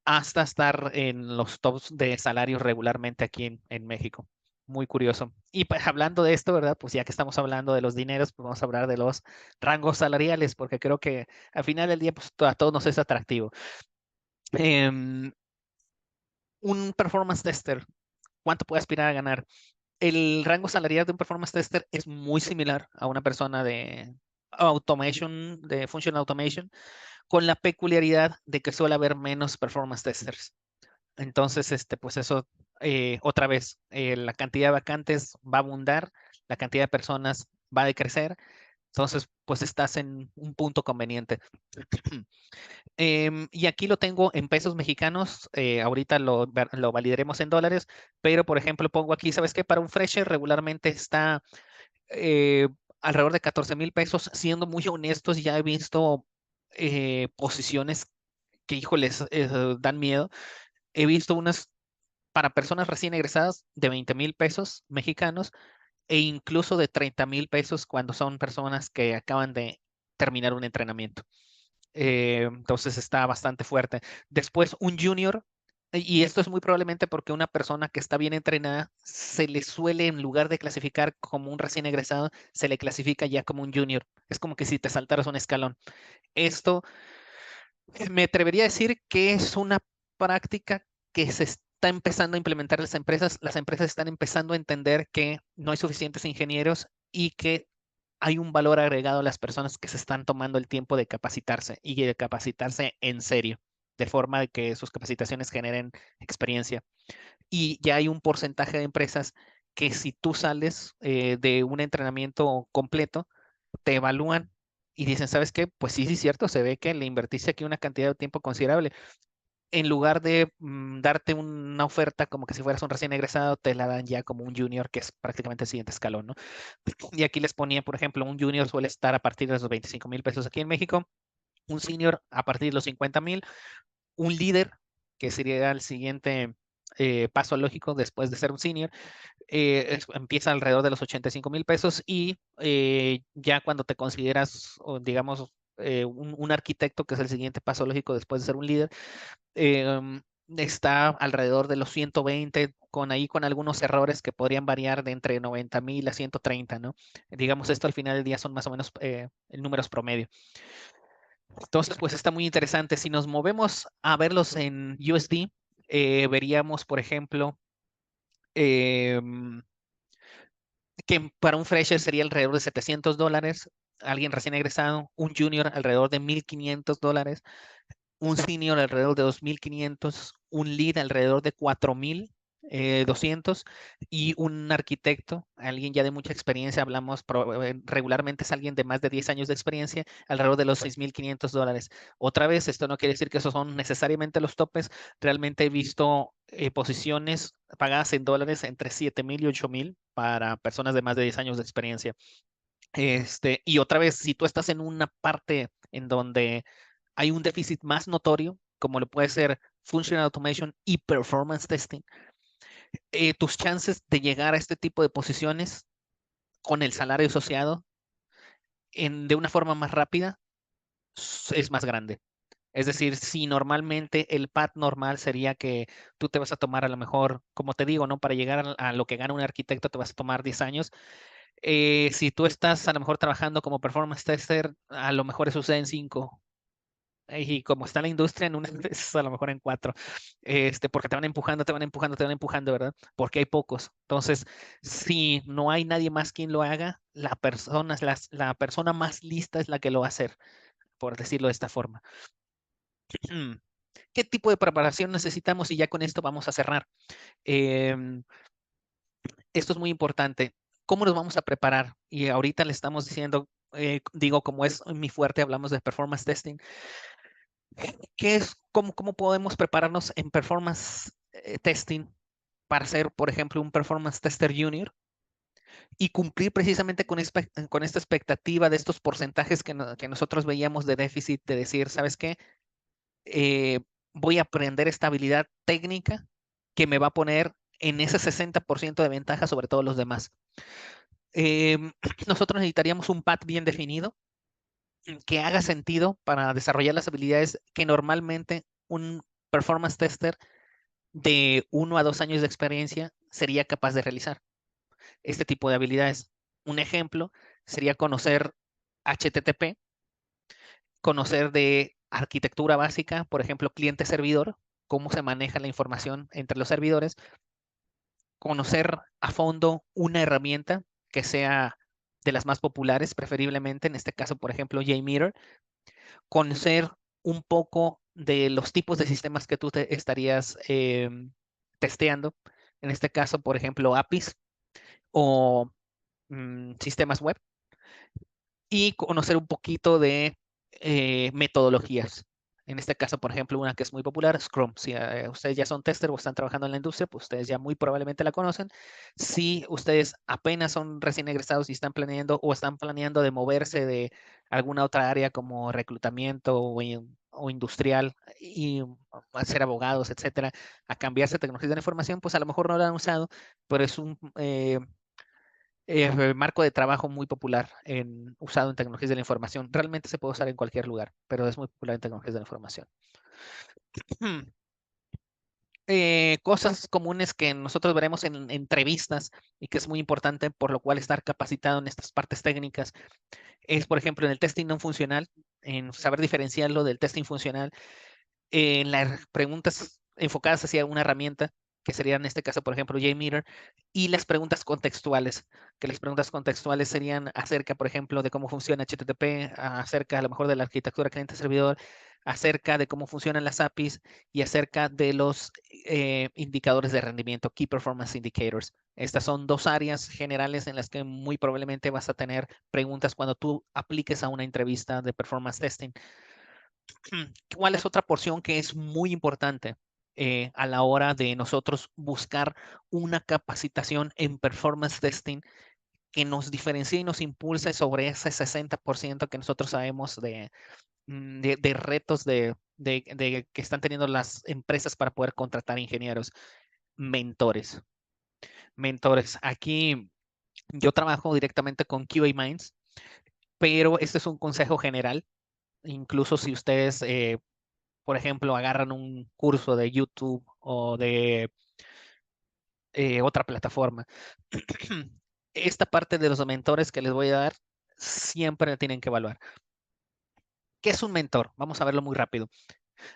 hasta estar en los tops de salarios regularmente aquí en México. Muy curioso. Y pues hablando de esto, ¿verdad? Pues ya que estamos hablando de los dineros, pues vamos a hablar de los rangos salariales, porque creo que al final del día, pues a todos nos es atractivo. Em, un performance tester, ¿cuánto puede aspirar a ganar? El rango salarial de un performance tester es muy similar a una persona de automation, de function automation, con la peculiaridad de que suele haber menos performance testers. Entonces, pues eso, otra vez, la cantidad de vacantes va a abundar, la cantidad de personas va a decrecer, entonces, pues estás en un punto conveniente. Y aquí lo tengo en pesos mexicanos, ahorita lo validaremos en dólares, pero por ejemplo, pongo aquí, ¿sabes qué? Para un fresher regularmente está eh, alrededor de 14,000 pesos, siendo muy honestos, ya he visto posiciones que, híjoles, dan miedo. He visto unas para personas recién egresadas de 20,000 pesos mexicanos e incluso de 30,000 pesos cuando son personas que acaban de terminar un entrenamiento. Entonces está bastante fuerte. Después un junior, y esto es muy probablemente porque una persona que está bien entrenada se le suele, en lugar de clasificar como un recién egresado, se le clasifica ya como un junior. Es como que si te saltaras un escalón. Esto me atrevería a decir que es una práctica que se está empezando a implementar en las empresas. Las empresas están empezando a entender que no hay suficientes ingenieros y que hay un valor agregado a las personas que se están tomando el tiempo de capacitarse y de capacitarse en serio, de forma de que sus capacitaciones generen experiencia. Y ya hay un porcentaje de empresas que si tú sales de un entrenamiento completo, te evalúan y dicen, ¿sabes qué? Pues sí, sí, es cierto, se ve que le invertiste aquí una cantidad de tiempo considerable. En lugar de darte una oferta como que si fueras un recién egresado, te la dan ya como un junior, que es prácticamente el siguiente escalón, ¿no? Y aquí les ponía, por ejemplo, un junior suele estar a partir de los 25,000 pesos aquí en México, un senior a partir de los 50,000, un líder, que sería el siguiente paso lógico después de ser un senior, empieza alrededor de los 85,000 pesos y ya cuando te consideras, o digamos, un arquitecto, que es el siguiente paso lógico después de ser un líder, está alrededor de los 120, con ahí con algunos errores que podrían variar de entre 90,000 a 130, ¿no? Digamos, esto al final del día son más o menos números promedio. Entonces, pues está muy interesante. Si nos movemos a verlos en USD, veríamos, por ejemplo, em, que para un fresher sería alrededor de $700, alguien recién egresado, un junior alrededor de $1,500, un senior alrededor de 2,500, un lead alrededor de 4,200 y un arquitecto, alguien ya de mucha experiencia, hablamos regularmente es alguien de más de 10 años de experiencia, alrededor de los $6,500. Otra vez, esto no quiere decir que esos son necesariamente los topes, realmente he visto posiciones pagadas en dólares entre 7,000 y 8,000 para personas de más de 10 años de experiencia. Y otra vez, si tú estás en una parte en donde hay un déficit más notorio, como lo puede ser Functional Automation y Performance Testing, tus chances de llegar a este tipo de posiciones con el salario asociado de una forma más rápida es más grande. Es decir, si normalmente el path normal sería que tú te vas a tomar a lo mejor, como te digo, ¿no? Para llegar a lo que gana un arquitecto te vas a tomar 10 años. Si tú estás a lo mejor trabajando como performance tester, a lo mejor eso sucede en 5. Y como está la industria en una vez, a lo mejor en 4, porque te van empujando, te van empujando, te van empujando, ¿verdad? Porque hay pocos. Entonces, si no hay nadie más quien lo haga, la persona más lista es la que lo va a hacer, por decirlo de esta forma. ¿Qué tipo de preparación necesitamos? Y ya con esto vamos a cerrar. Em, Esto es muy importante. ¿Cómo nos vamos a preparar? Y ahorita le estamos diciendo, digo, como es mi fuerte, hablamos de performance testing. ¿Cómo podemos prepararnos en performance testing para ser, por ejemplo, un performance tester junior y cumplir precisamente con esta expectativa de estos porcentajes que nosotros veíamos de déficit, de decir, ¿sabes qué? Eh, Voy a aprender esta habilidad técnica que me va a poner en ese 60% de ventaja sobre todos los demás. Nosotros necesitaríamos un path bien definido que haga sentido para desarrollar las habilidades que normalmente un performance tester de 1 a 2 años de experiencia sería capaz de realizar. Este tipo de habilidades. Un ejemplo sería conocer HTTP, conocer de arquitectura básica, por ejemplo, cliente-servidor, cómo se maneja la información entre los servidores, conocer a fondo una herramienta que sea de las más populares, preferiblemente, en este caso, por ejemplo, JMeter, conocer un poco de los tipos de sistemas que tú te estarías testeando, en este caso, por ejemplo, APIs o sistemas web, y conocer un poquito de metodologías. En este caso, por ejemplo, una que es muy popular, Scrum. Si ustedes ya son tester o están trabajando en la industria, pues ustedes ya muy probablemente la conocen. Si ustedes apenas son recién egresados y están planeando o están planeando de moverse de alguna otra área como reclutamiento o industrial y a ser abogados, etcétera, a cambiarse a tecnologías de la información, pues a lo mejor no lo han usado, pero es un marco de trabajo muy popular usado en tecnologías de la información. Realmente se puede usar en cualquier lugar, pero es muy popular en tecnologías de la información. Cosas comunes que nosotros veremos en entrevistas y que es muy importante, por lo cual estar capacitado en estas partes técnicas, es, por ejemplo, en el testing no funcional, en saber diferenciarlo del testing funcional, en las preguntas enfocadas hacia una herramienta, que sería en este caso, por ejemplo, JMeter, y las preguntas contextuales, que las preguntas contextuales serían acerca, por ejemplo, de cómo funciona HTTP, acerca a lo mejor de la arquitectura cliente-servidor, acerca de cómo funcionan las APIs y acerca de los indicadores de rendimiento, Key Performance Indicators. Estas son dos áreas generales en las que muy probablemente vas a tener preguntas cuando tú apliques a una entrevista de performance testing. ¿Cuál es otra porción que es muy importante a la hora de nosotros buscar una capacitación en performance testing que nos diferencie y nos impulse sobre ese 60% que nosotros sabemos de retos que están teniendo las empresas para poder contratar ingenieros? Mentores. Mentores. Aquí yo trabajo directamente con QA Minds, pero este es un consejo general. Incluso si ustedes por ejemplo, agarran un curso de YouTube o de otra plataforma. Esta parte de los mentores que les voy a dar, siempre la tienen que evaluar. ¿Qué es un mentor? Vamos a verlo muy rápido.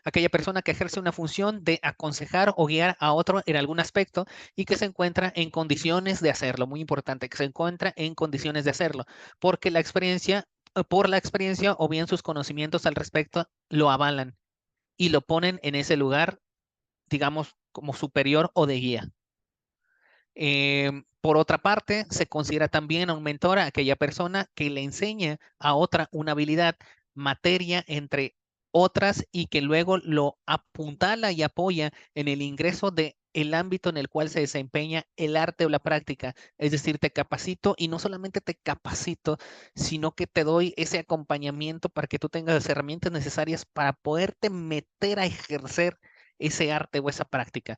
Aquella persona que ejerce una función de aconsejar o guiar a otro en algún aspecto y que se encuentra en condiciones de hacerlo. Muy importante, que se encuentra en condiciones de hacerlo, porque por la experiencia o bien sus conocimientos al respecto lo avalan y lo ponen en ese lugar, digamos, como superior o de guía. Por otra parte, se considera también a un mentor a aquella persona que le enseña a otra una habilidad, materia entre otras y que luego lo apuntala y apoya en el ingreso de el ámbito en el cual se desempeña el arte o la práctica. Es decir, te capacito y no solamente te capacito, sino que te doy ese acompañamiento para que tú tengas las herramientas necesarias para poderte meter a ejercer ese arte o esa práctica.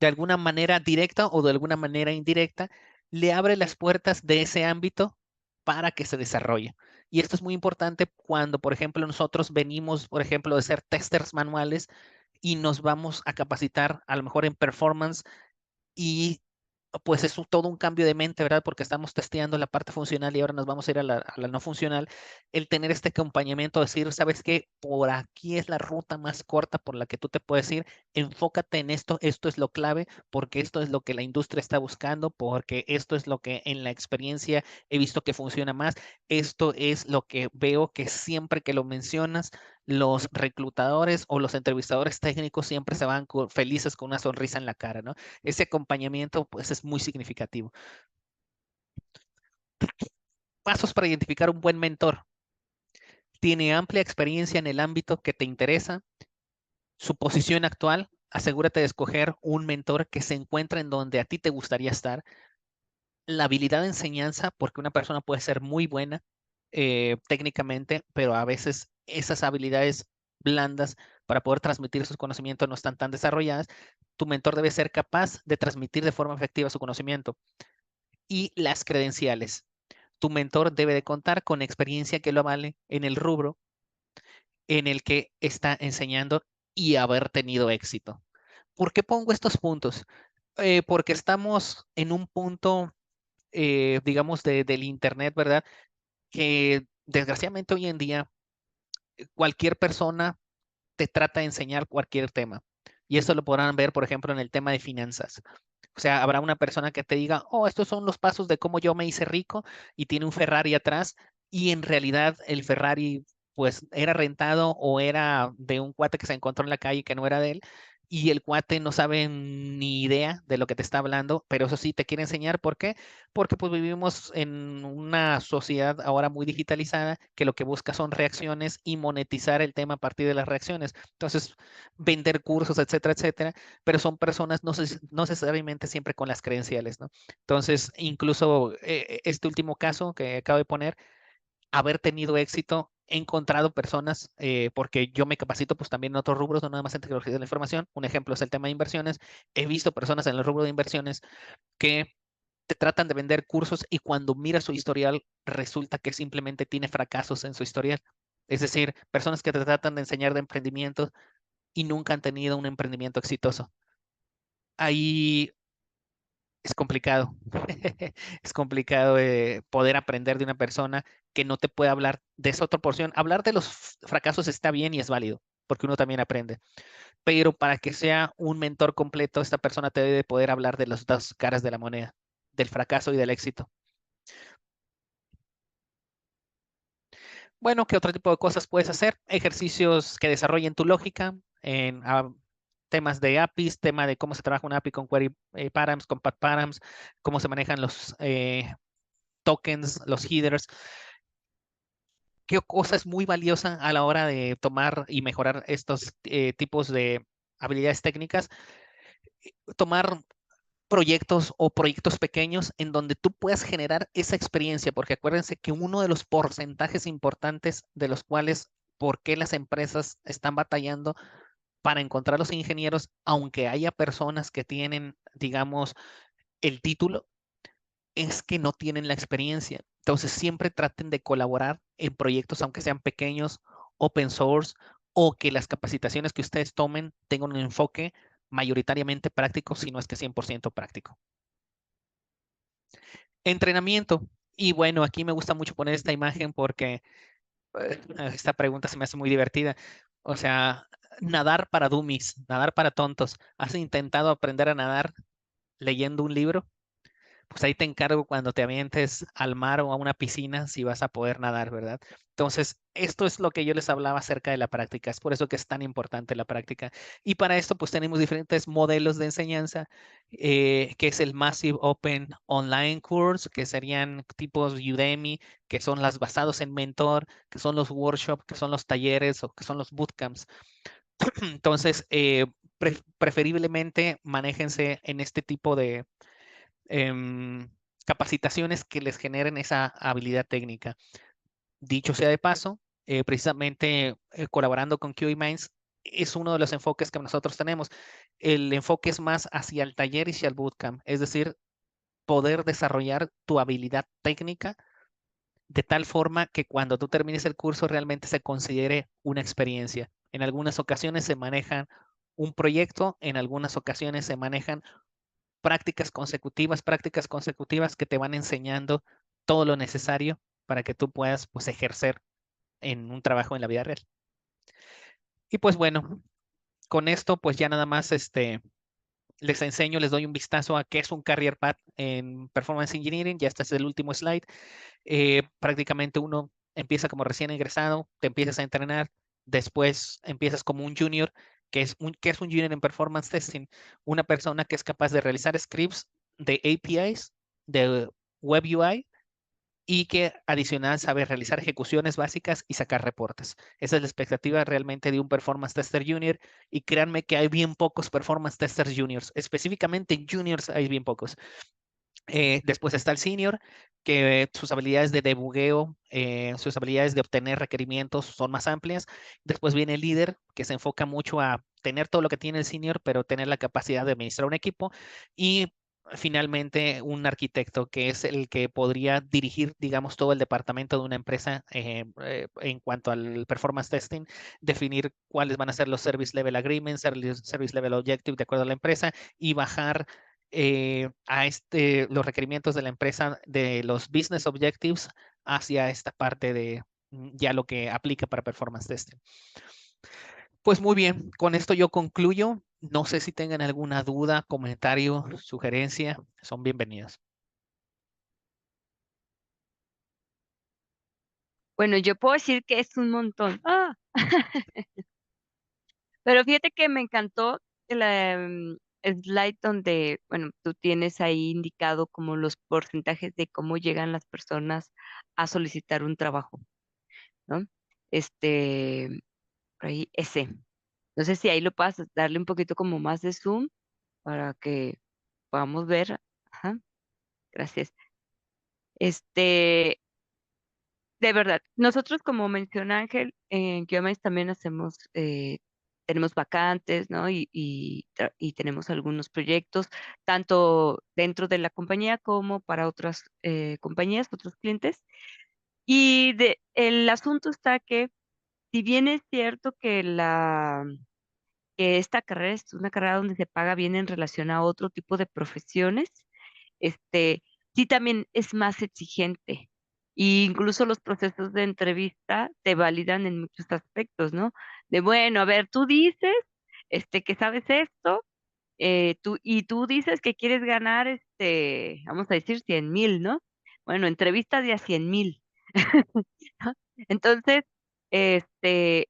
De alguna manera directa o de alguna manera indirecta, le abre las puertas de ese ámbito para que se desarrolle. Y esto es muy importante cuando, por ejemplo, nosotros venimos, por ejemplo, de ser testers manuales y nos vamos a capacitar a lo mejor en performance y pues es todo un cambio de mente, ¿verdad? Porque estamos testeando la parte funcional y ahora nos vamos a ir a la no funcional. El tener este acompañamiento, decir, ¿sabes qué? Por aquí es la ruta más corta por la que tú te puedes ir. Enfócate en esto es lo clave, porque esto es lo que la industria está buscando, porque esto es lo que en la experiencia he visto que funciona más. Esto es lo que veo que siempre que lo mencionas, los reclutadores o los entrevistadores técnicos siempre se van felices con una sonrisa en la cara, ¿no? Ese acompañamiento pues es muy significativo. Pasos para identificar un buen mentor. tiene amplia experiencia en el ámbito que te interesa, su posición actual, asegúrate de escoger un mentor que se encuentre en donde a ti te gustaría estar, la habilidad de enseñanza, porque una persona puede ser muy buena técnicamente, pero a veces esas habilidades blandas para poder transmitir sus conocimientos no están tan desarrolladas. Tu mentor debe ser capaz de transmitir de forma efectiva su conocimiento. Y las credenciales. Tu mentor debe de contar con experiencia que lo avale en el rubro en el que está enseñando y haber tenido éxito. ¿Por qué pongo estos puntos? Porque estamos en un punto, digamos, del Internet, ¿verdad? Que desgraciadamente hoy en día cualquier persona te trata de enseñar cualquier tema. Y eso lo podrán ver, por ejemplo, en el tema de finanzas. O sea, habrá una persona que te diga, oh, estos son los pasos de cómo yo me hice rico y tiene un Ferrari atrás y en realidad el Ferrari pues era rentado o era de un cuate que se encontró en la calle que no era de él y el cuate no sabe ni idea de lo que te está hablando, pero eso sí te quiere enseñar. ¿Por qué? Porque pues vivimos en una sociedad ahora muy digitalizada que lo que busca son reacciones y monetizar el tema a partir de las reacciones. Entonces, vender cursos, etcétera, etcétera, pero son personas no necesariamente siempre con las credenciales, ¿no? Entonces, incluso este último caso que acabo de poner, haber tenido éxito, he encontrado personas, porque yo me capacito pues también en otros rubros, no nada más en tecnología de la información. Un ejemplo es el tema de inversiones. He visto personas en el rubro de inversiones que te tratan de vender cursos y cuando miras su historial resulta que simplemente tiene fracasos en su historial. Es decir, personas que te tratan de enseñar de emprendimiento y nunca han tenido un emprendimiento exitoso. Ahí es complicado. Es complicado poder aprender de una persona que no te puede hablar de esa otra porción. Hablar de los fracasos está bien y es válido, porque uno también aprende. Pero para que sea un mentor completo, esta persona te debe poder hablar de las dos caras de la moneda, del fracaso y del éxito. Bueno, ¿qué otro tipo de cosas puedes hacer? Ejercicios que desarrollen tu lógica en temas de APIs, tema de cómo se trabaja una API con Query Params, con Path Params, cómo se manejan los tokens, los headers. ¿Qué cosa es muy valiosa a la hora de tomar y mejorar estos tipos de habilidades técnicas? Tomar proyectos o proyectos pequeños en donde tú puedas generar esa experiencia, porque acuérdense que uno de los porcentajes importantes de los cuales, por qué las empresas están batallando para encontrar los ingenieros, aunque haya personas que tienen, digamos, el título, es que no tienen la experiencia. Entonces, siempre traten de colaborar en proyectos, aunque sean pequeños, open source, o que las capacitaciones que ustedes tomen tengan un enfoque mayoritariamente práctico, si no es que 100% práctico. Entrenamiento. Y bueno, aquí me gusta mucho poner esta imagen porque esta pregunta se me hace muy divertida. O sea, nadar para dummies, nadar para tontos. ¿Has intentado aprender a nadar leyendo un libro? Pues ahí te encargo cuando te avientes al mar o a una piscina si vas a poder nadar, ¿verdad? Entonces, esto es lo que yo les hablaba acerca de la práctica. Es por eso que es tan importante la práctica. Y para esto, pues tenemos diferentes modelos de enseñanza, que es el Massive Open Online Course, que serían tipos Udemy, que son las basados en mentor, que son los workshops, que son los talleres o que son los bootcamps. Entonces, preferiblemente manéjense en este tipo de em, capacitaciones que les generen esa habilidad técnica. Dicho sea de paso, precisamente colaborando con QE Minds es uno de los enfoques que nosotros tenemos. El enfoque es más hacia el taller y hacia el bootcamp, es decir, poder desarrollar tu habilidad técnica de tal forma que cuando tú termines el curso realmente se considere una experiencia. En algunas ocasiones se manejan un proyecto, en algunas ocasiones se manejan prácticas consecutivas que te van enseñando todo lo necesario para que tú puedas pues ejercer en un trabajo en la vida real. Y pues bueno, con esto pues ya nada más les enseño, les doy un vistazo a qué es un career path en Performance Engineering. Ya este es el último slide. Prácticamente uno empieza como recién ingresado, te empiezas a entrenar, después empiezas como un junior, que es un junior en performance testing, una persona que es capaz de realizar scripts de APIs, de web UI y que adicional sabe realizar ejecuciones básicas y sacar reportes. Esa es la expectativa realmente de un Performance Tester Junior y créanme que hay bien pocos Performance Testers Juniors, específicamente en Juniors hay bien pocos. Después está el senior, que sus habilidades de debugueo, sus habilidades de obtener requerimientos son más amplias. Después viene el líder, que se enfoca mucho a tener todo lo que tiene el senior, pero tener la capacidad de administrar un equipo. Y finalmente un arquitecto, que es el que podría dirigir, digamos, todo el departamento de una empresa en cuanto al performance testing, definir cuáles van a ser los service level agreements, service level objective de acuerdo a la empresa y bajar los requerimientos de la empresa de los business objectives hacia esta parte de ya lo que aplica para performance testing. Pues muy bien, con esto yo concluyo. No sé si tengan alguna duda, comentario, sugerencia, son bienvenidos. Bueno, yo puedo decir que es un montón. Pero fíjate que me encantó el slide donde, bueno, tú tienes ahí indicado como los porcentajes de cómo llegan las personas a solicitar un trabajo, ¿no? Este, por ahí, ese. No sé si ahí lo puedas darle un poquito como más de zoom para que podamos ver. Ajá, gracias. Este, de verdad, nosotros como menciona Ángel, en QMS también tenemos vacantes, ¿no? Y tenemos algunos proyectos, tanto dentro de la compañía como para otras compañías, otros clientes. El asunto está que, si bien es cierto que que esta carrera es una carrera donde se paga bien en relación a otro tipo de profesiones, este, sí también es más exigente. Y incluso los procesos de entrevista te validan en muchos aspectos, ¿no? De bueno, a ver, tú dices, que sabes esto, y tú dices que quieres ganar, vamos a decir 100,000, ¿no? Bueno, entrevista de a 100,000. ¿no? Entonces, este,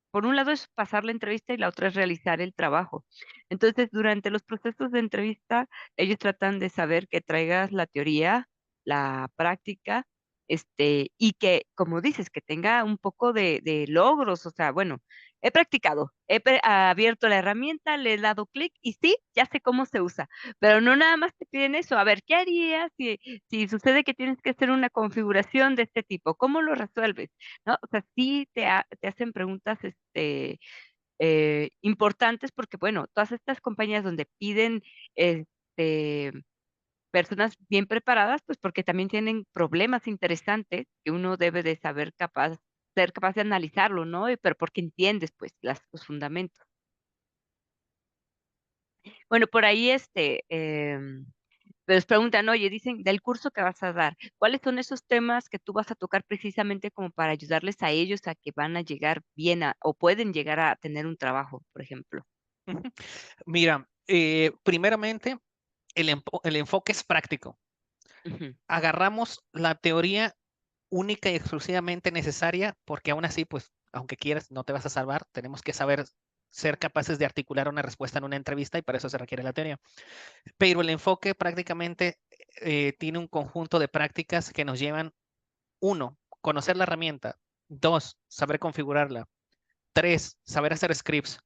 por un lado es pasar la entrevista y la otra es realizar el trabajo. Entonces, durante los procesos de entrevista, ellos tratan de saber que traigas la teoría, la práctica, y que, como dices, que tenga un poco de logros. O sea, bueno, he practicado, abierto la herramienta, le he dado clic y sí, ya sé cómo se usa, pero no nada más te piden eso. A ver, ¿qué harías si sucede que tienes que hacer una configuración de este tipo? ¿Cómo lo resuelves? ¿No? O sea, sí te hacen preguntas, importantes, porque, bueno, todas estas compañías donde piden, este, personas bien preparadas, pues porque también tienen problemas interesantes que uno debe de ser capaz de analizarlo, ¿no? Pero porque entiendes, pues, los fundamentos. Bueno, por ahí, pero preguntan, oye, dicen, del curso que vas a dar, ¿cuáles son esos temas que tú vas a tocar precisamente como para ayudarles a ellos a que van a llegar bien o pueden llegar a tener un trabajo, por ejemplo? Mira, primeramente, el enfoque es práctico. Ujú, Agarramos la teoría única y exclusivamente necesaria, porque aún así, pues, aunque quieras, no te vas a salvar. Tenemos que saber ser capaces de articular una respuesta en una entrevista y para eso se requiere la teoría. Pero el enfoque prácticamente tiene un conjunto de prácticas que nos llevan, uno, conocer la herramienta; dos, saber configurarla; tres, saber hacer scripts;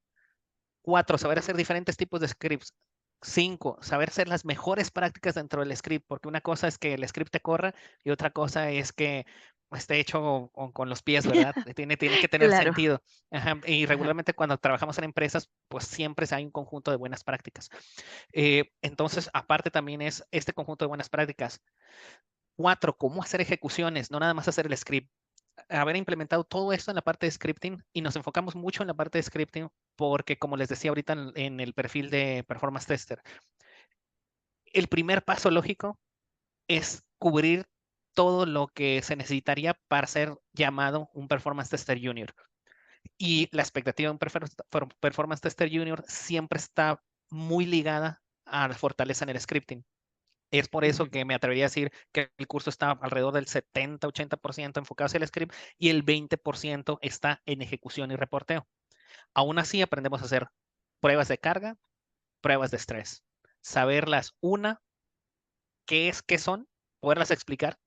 cuatro, saber hacer diferentes tipos de scripts; cinco, saber hacer las mejores prácticas dentro del script, porque una cosa es que el script te corra y otra cosa es que esté hecho con los pies, ¿verdad? Tiene que tener claro. sentido. Ajá, y Ajá. regularmente cuando trabajamos en empresas, pues siempre hay un conjunto de buenas prácticas. Entonces, aparte también es este conjunto de buenas prácticas. Cuatro, cómo hacer ejecuciones, no nada más hacer el script. Haber implementado todo esto en la parte de scripting, y nos enfocamos mucho en la parte de scripting porque, como les decía ahorita en el perfil de Performance Tester, el primer paso lógico es cubrir todo lo que se necesitaría para ser llamado un Performance Tester Junior. Y la expectativa de un Performance Tester Junior siempre está muy ligada a la fortaleza en el scripting. Es por eso Ujú. que me atrevería a decir que el curso está alrededor del 70-80% enfocado hacia el script y el 20% está en ejecución y reporteo. Aún así, aprendemos a hacer pruebas de carga, pruebas de estrés, saberlas una, qué son, poderlas explicar.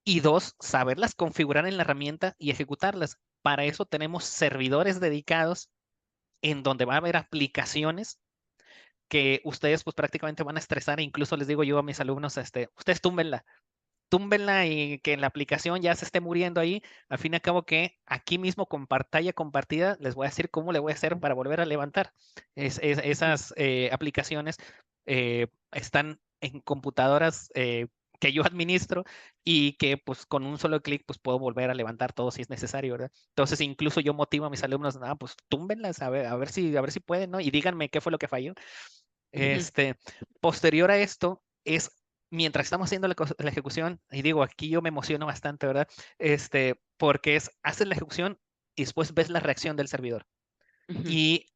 Y dos, saberlas configurar en la herramienta y ejecutarlas. Para eso tenemos servidores dedicados en donde va a haber aplicaciones que ustedes pues prácticamente van a estresar. E incluso les digo yo a mis alumnos, ustedes túmbenla y que la aplicación ya se esté muriendo ahí. Al fin y al cabo que aquí mismo con pantalla compartida les voy a decir cómo le voy a hacer para volver a levantar. Ujú, Esas aplicaciones están en computadoras que yo administro y que pues con un solo clic pues puedo volver a levantar todo si es necesario, ¿verdad? Entonces incluso yo motivo a mis alumnos, pues túmbenlas a ver si pueden, ¿no? Y díganme qué fue lo que falló. ujú, Este, Posterior a esto es, mientras estamos haciendo la ejecución, y digo, aquí yo me emociono bastante, ¿verdad? Porque haces la ejecución y después ves la reacción del servidor. ujú, Y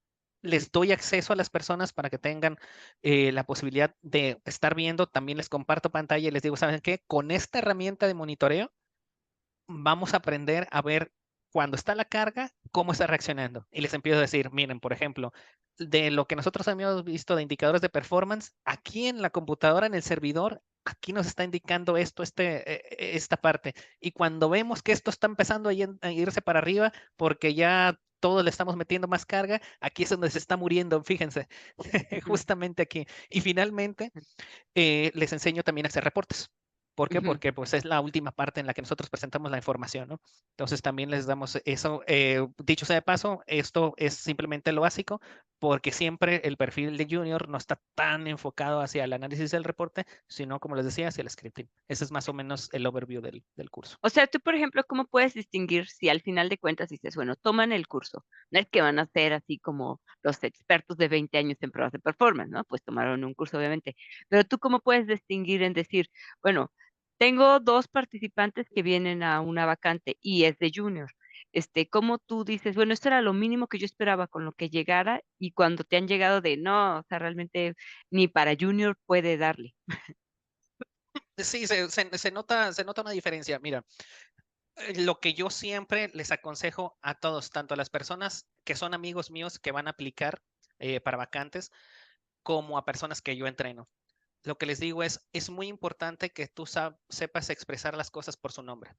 les doy acceso a las personas para que tengan la posibilidad de estar viendo, también les comparto pantalla y les digo, ¿saben qué? Con esta herramienta de monitoreo vamos a aprender a ver cuando está la carga, cómo está reaccionando. Y les empiezo a decir, miren, por ejemplo, de lo que nosotros habíamos visto de indicadores de performance, aquí en la computadora, en el servidor, aquí nos está indicando esto, esta parte. Y cuando vemos que esto está empezando a irse para arriba, porque ya todos le estamos metiendo más carga, aquí es donde se está muriendo, fíjense, ujú, justamente aquí. Y finalmente, les enseño también a hacer reportes. ¿Por qué? ujú. Porque pues es la última parte en la que nosotros presentamos la información, ¿no? Entonces también les damos eso. Dicho sea de paso, esto es simplemente lo básico, porque siempre el perfil de junior no está tan enfocado hacia el análisis del reporte, sino, como les decía, hacia el scripting. Ese es más o menos el overview del curso. O sea, tú, por ejemplo, ¿cómo puedes distinguir si al final de cuentas dices, bueno, toman el curso? No es que van a ser así como los expertos de 20 años en pruebas de performance, ¿no? Pues tomaron un curso, obviamente. Pero tú, ¿cómo puedes distinguir en decir, bueno, tengo dos participantes que vienen a una vacante y es de junior? ¿Cómo tú dices, bueno, esto era lo mínimo que yo esperaba con lo que llegara y cuando te han llegado de no, o sea, realmente ni para junior puede darle? Sí, se nota una diferencia. Mira, lo que yo siempre les aconsejo a todos, tanto a las personas que son amigos míos que van a aplicar para vacantes, como a personas que yo entreno. Lo que les digo es muy importante que tú sepas expresar las cosas por su nombre.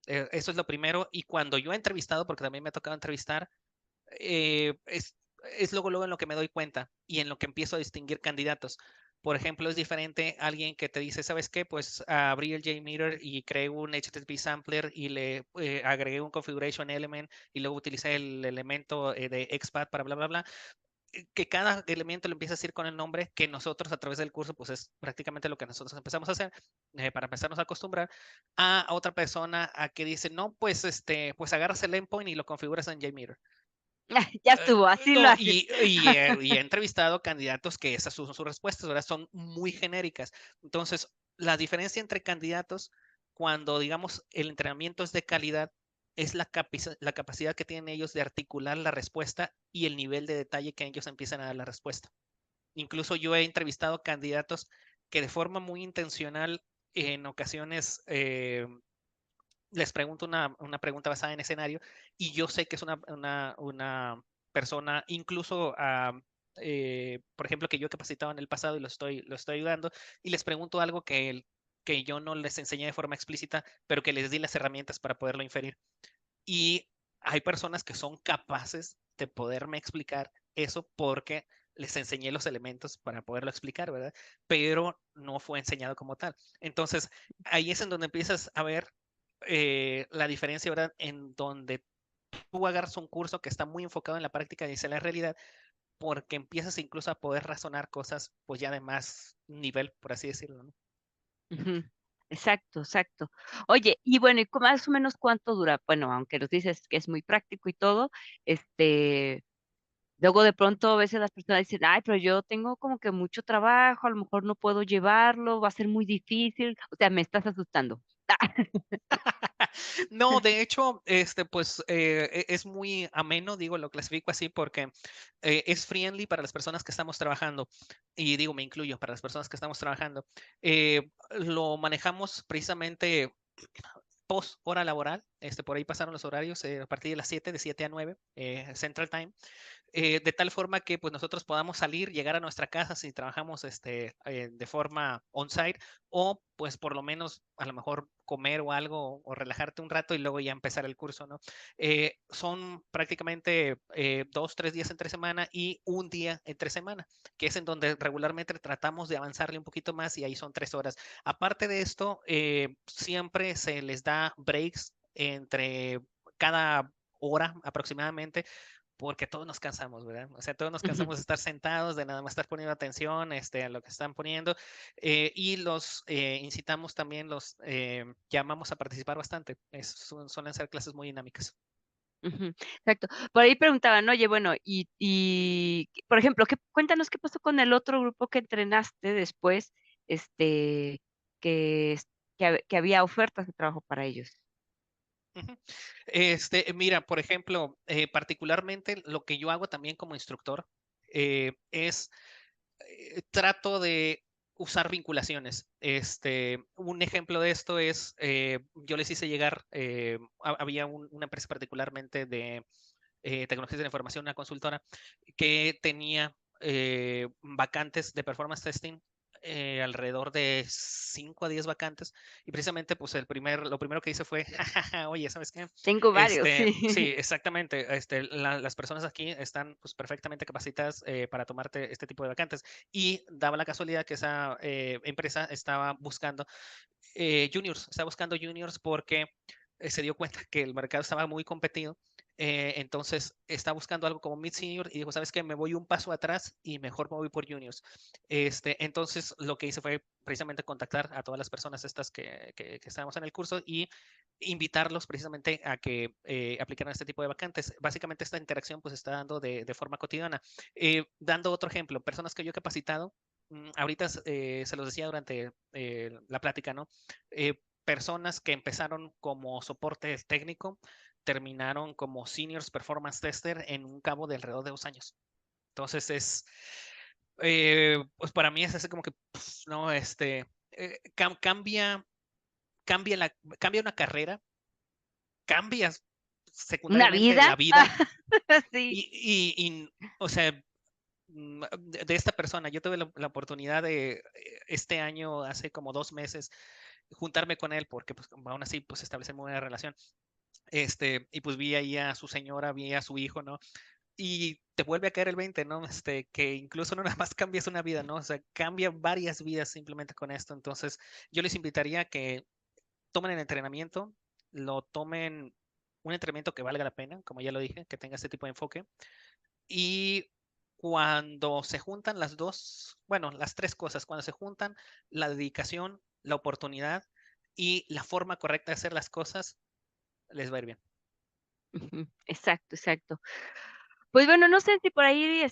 Eso es lo primero. Y cuando yo he entrevistado, porque también me ha tocado entrevistar, eh, es, es luego en lo que me doy cuenta y en lo que empiezo a distinguir candidatos. Por ejemplo, es diferente alguien que te dice, ¿sabes qué? Pues abrí el JMeter y creé un HTTP sampler y le agregué un configuration element y luego utilicé el elemento de XPath para bla, bla, bla, que cada elemento lo empieza a decir con el nombre que nosotros a través del curso, pues es prácticamente lo que nosotros empezamos a hacer para empezarnos a acostumbrar a otra persona a que dice, no, pues pues agarras el endpoint y lo configuras en JMeter. Ya estuvo, así lo No, haces. y he entrevistado candidatos que esas son sus respuestas, ¿verdad? Son muy genéricas. Entonces, la diferencia entre candidatos, cuando digamos el entrenamiento es de calidad, es la capacidad que tienen ellos de articular la respuesta y el nivel de detalle que ellos empiezan a dar la respuesta. Incluso yo he entrevistado candidatos que de forma muy intencional en ocasiones les pregunto una pregunta basada en escenario y yo sé que es una persona, incluso, por ejemplo, que yo he capacitado en el pasado y lo estoy ayudando, y les pregunto algo que yo no les enseñé de forma explícita, pero que les di las herramientas para poderlo inferir. Y hay personas que son capaces de poderme explicar eso porque les enseñé los elementos para poderlo explicar, ¿verdad? Pero no fue enseñado como tal. Entonces, ahí es en donde empiezas a ver la diferencia, ¿verdad? En donde tú agarras un curso que está muy enfocado en la práctica y en la realidad, porque empiezas incluso a poder razonar cosas, pues ya de más nivel, por así decirlo, ¿no? Ujú. Exacto, exacto. Oye, y bueno, ¿y más o menos cuánto dura? Bueno, aunque nos dices que es muy práctico y todo, este, luego de pronto a veces las personas dicen, ay, pero yo tengo como que mucho trabajo, a lo mejor no puedo llevarlo, va a ser muy difícil, o sea, me estás asustando. No, de hecho, pues es muy ameno, digo, lo clasifico así porque es friendly para las personas que estamos trabajando. Y digo, me incluyo para las personas que estamos trabajando. Lo manejamos precisamente post hora laboral. por ahí pasaron los horarios a partir de las 7, de 7 a 9 Central Time, de tal forma que pues nosotros podamos salir, llegar a nuestra casa si trabajamos de forma on-site, o pues por lo menos a lo mejor comer o algo o relajarte un rato y luego ya empezar el curso, ¿no? Son prácticamente 2, 3 días entre semana y un día entre semana, que es en donde regularmente tratamos de avanzarle un poquito más y ahí son 3 horas. Aparte de esto, siempre se les da breaks entre cada hora aproximadamente, porque todos nos cansamos, ¿verdad? O sea, todos nos Ujú, cansamos de estar sentados, de nada más estar poniendo atención a lo que están poniendo, y los incitamos también, los llamamos a participar bastante. Suelen ser clases muy dinámicas. ujú, exacto. Por ahí preguntaban, oye, bueno, por ejemplo, cuéntanos qué pasó con el otro grupo que entrenaste después, este, que, que había ofertas de trabajo para ellos. Ujú. Mira, por ejemplo, particularmente lo que yo hago también como instructor es trato de usar vinculaciones. Un ejemplo de esto es, yo les hice llegar, había una empresa particularmente de tecnologías de la información, una consultora, que tenía vacantes de performance testing, alrededor de 5 a 10 vacantes, y precisamente pues lo primero que hice fue, "Jajaja, oye, ¿sabes qué? Tengo varios, sí. Sí, exactamente, las personas aquí están pues perfectamente capacitadas para tomarte este tipo de vacantes, y daba la casualidad que esa empresa estaba buscando juniors, estaba buscando juniors porque se dio cuenta que el mercado estaba muy competido. Entonces está buscando algo como mid senior y dijo, ¿sabes qué? Me voy un paso atrás y mejor me voy por juniors. Entonces lo que hice fue precisamente contactar a todas las personas estas que estábamos en el curso y invitarlos precisamente a que aplicaran este tipo de vacantes. Básicamente esta interacción pues está dando de forma cotidiana. Dando otro ejemplo, personas que yo he capacitado, ahorita se los decía durante la plática, ¿no? Personas que empezaron como soporte técnico, terminaron como seniors performance tester en un cabo de alrededor de 2 años. Entonces pues para mí es así como que, no, cambia, cambia una carrera, cambia ¿Una secundariamente vida? la vida Sí. o sea, de esta persona, yo tuve la oportunidad de este año, hace como 2 meses, juntarme con él porque pues aún así pues establecer muy buena relación. Y pues vi ahí a su señora, vi a su hijo, ¿no? Y te vuelve a caer el 20, ¿no? Que incluso no nada más cambias una vida, ¿no? O sea, cambia varias vidas simplemente con esto. Entonces, yo les invitaría a que tomen el entrenamiento, lo tomen un entrenamiento que valga la pena, como ya lo dije, que tenga este tipo de enfoque. Y cuando se juntan las dos, bueno, las tres cosas, cuando se juntan la dedicación, la oportunidad y la forma correcta de hacer las cosas, les va a ir bien. Ujú, exacto, exacto. Pues bueno, no sé si por ahí,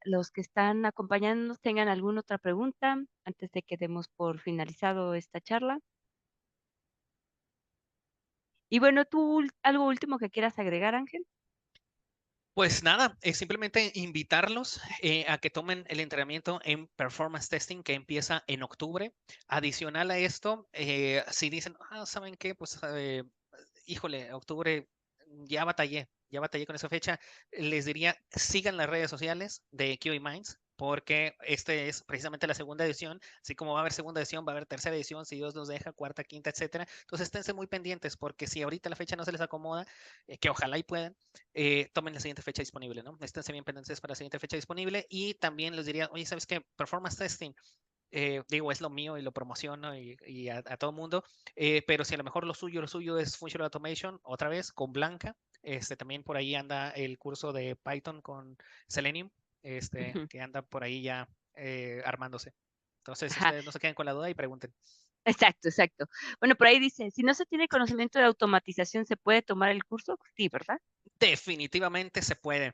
los que están acompañándonos tengan alguna otra pregunta antes de que demos por finalizado esta charla. Y bueno, ¿tú algo último que quieras agregar, Ángel? Pues nada, simplemente invitarlos a que tomen el entrenamiento en performance testing que empieza en octubre. Adicional a esto, si dicen, ¿saben qué? Pues, híjole, octubre, ya batallé con esa fecha, les diría, sigan las redes sociales de QA Minds, porque este es precisamente la segunda edición. Así como va a haber segunda edición, va a haber tercera edición, si Dios nos deja, cuarta, quinta, etcétera. Entonces, esténse muy pendientes, porque si ahorita la fecha no se les acomoda, que ojalá y puedan, tomen la siguiente fecha disponible, ¿no? Esténse bien pendientes para la siguiente fecha disponible, y también les diría, oye, ¿sabes qué? Performance testing, digo, es lo mío y lo promociono y a todo mundo, pero si a lo mejor lo suyo es Functional Automation, otra vez con Blanca, también por ahí anda el curso de Python con Selenium, Ujú, que anda por ahí ya armándose. Entonces, ajá, ustedes no se queden con la duda y pregunten. exacto, exacto. Bueno, por ahí dice, si no se tiene conocimiento de automatización, ¿se puede tomar el curso? Sí, ¿verdad? Definitivamente se puede.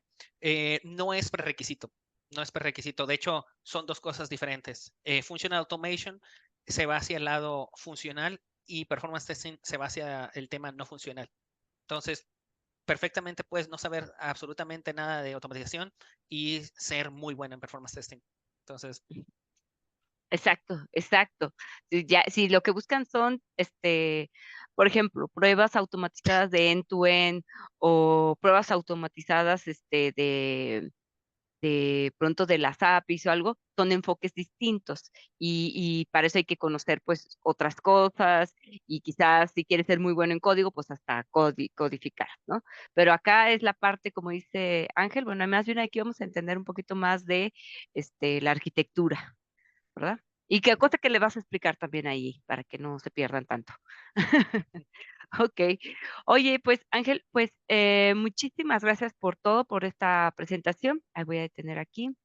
No es prerequisito. No es prerequisito. De hecho, son dos cosas diferentes. Functional Automation se va hacia el lado funcional y Performance Testing se va hacia el tema no funcional. Entonces, perfectamente puedes no saber absolutamente nada de automatización y ser muy bueno en Performance Testing. Entonces, Exacto, exacto. Si lo que buscan son, por ejemplo, pruebas automatizadas de end-to-end o pruebas automatizadas de pronto de las APIs o algo, son enfoques distintos y para eso hay que conocer pues otras cosas y quizás si quieres ser muy bueno en código, pues hasta codificar, ¿no? Pero acá es la parte, como dice Ángel, bueno, más bien aquí vamos a entender un poquito más de la arquitectura, ¿verdad? Y qué cosa que le vas a explicar también ahí para que no se pierdan tanto. Ok. Oye, pues Ángel, pues muchísimas gracias por todo, por esta presentación. Ahí voy a detener aquí.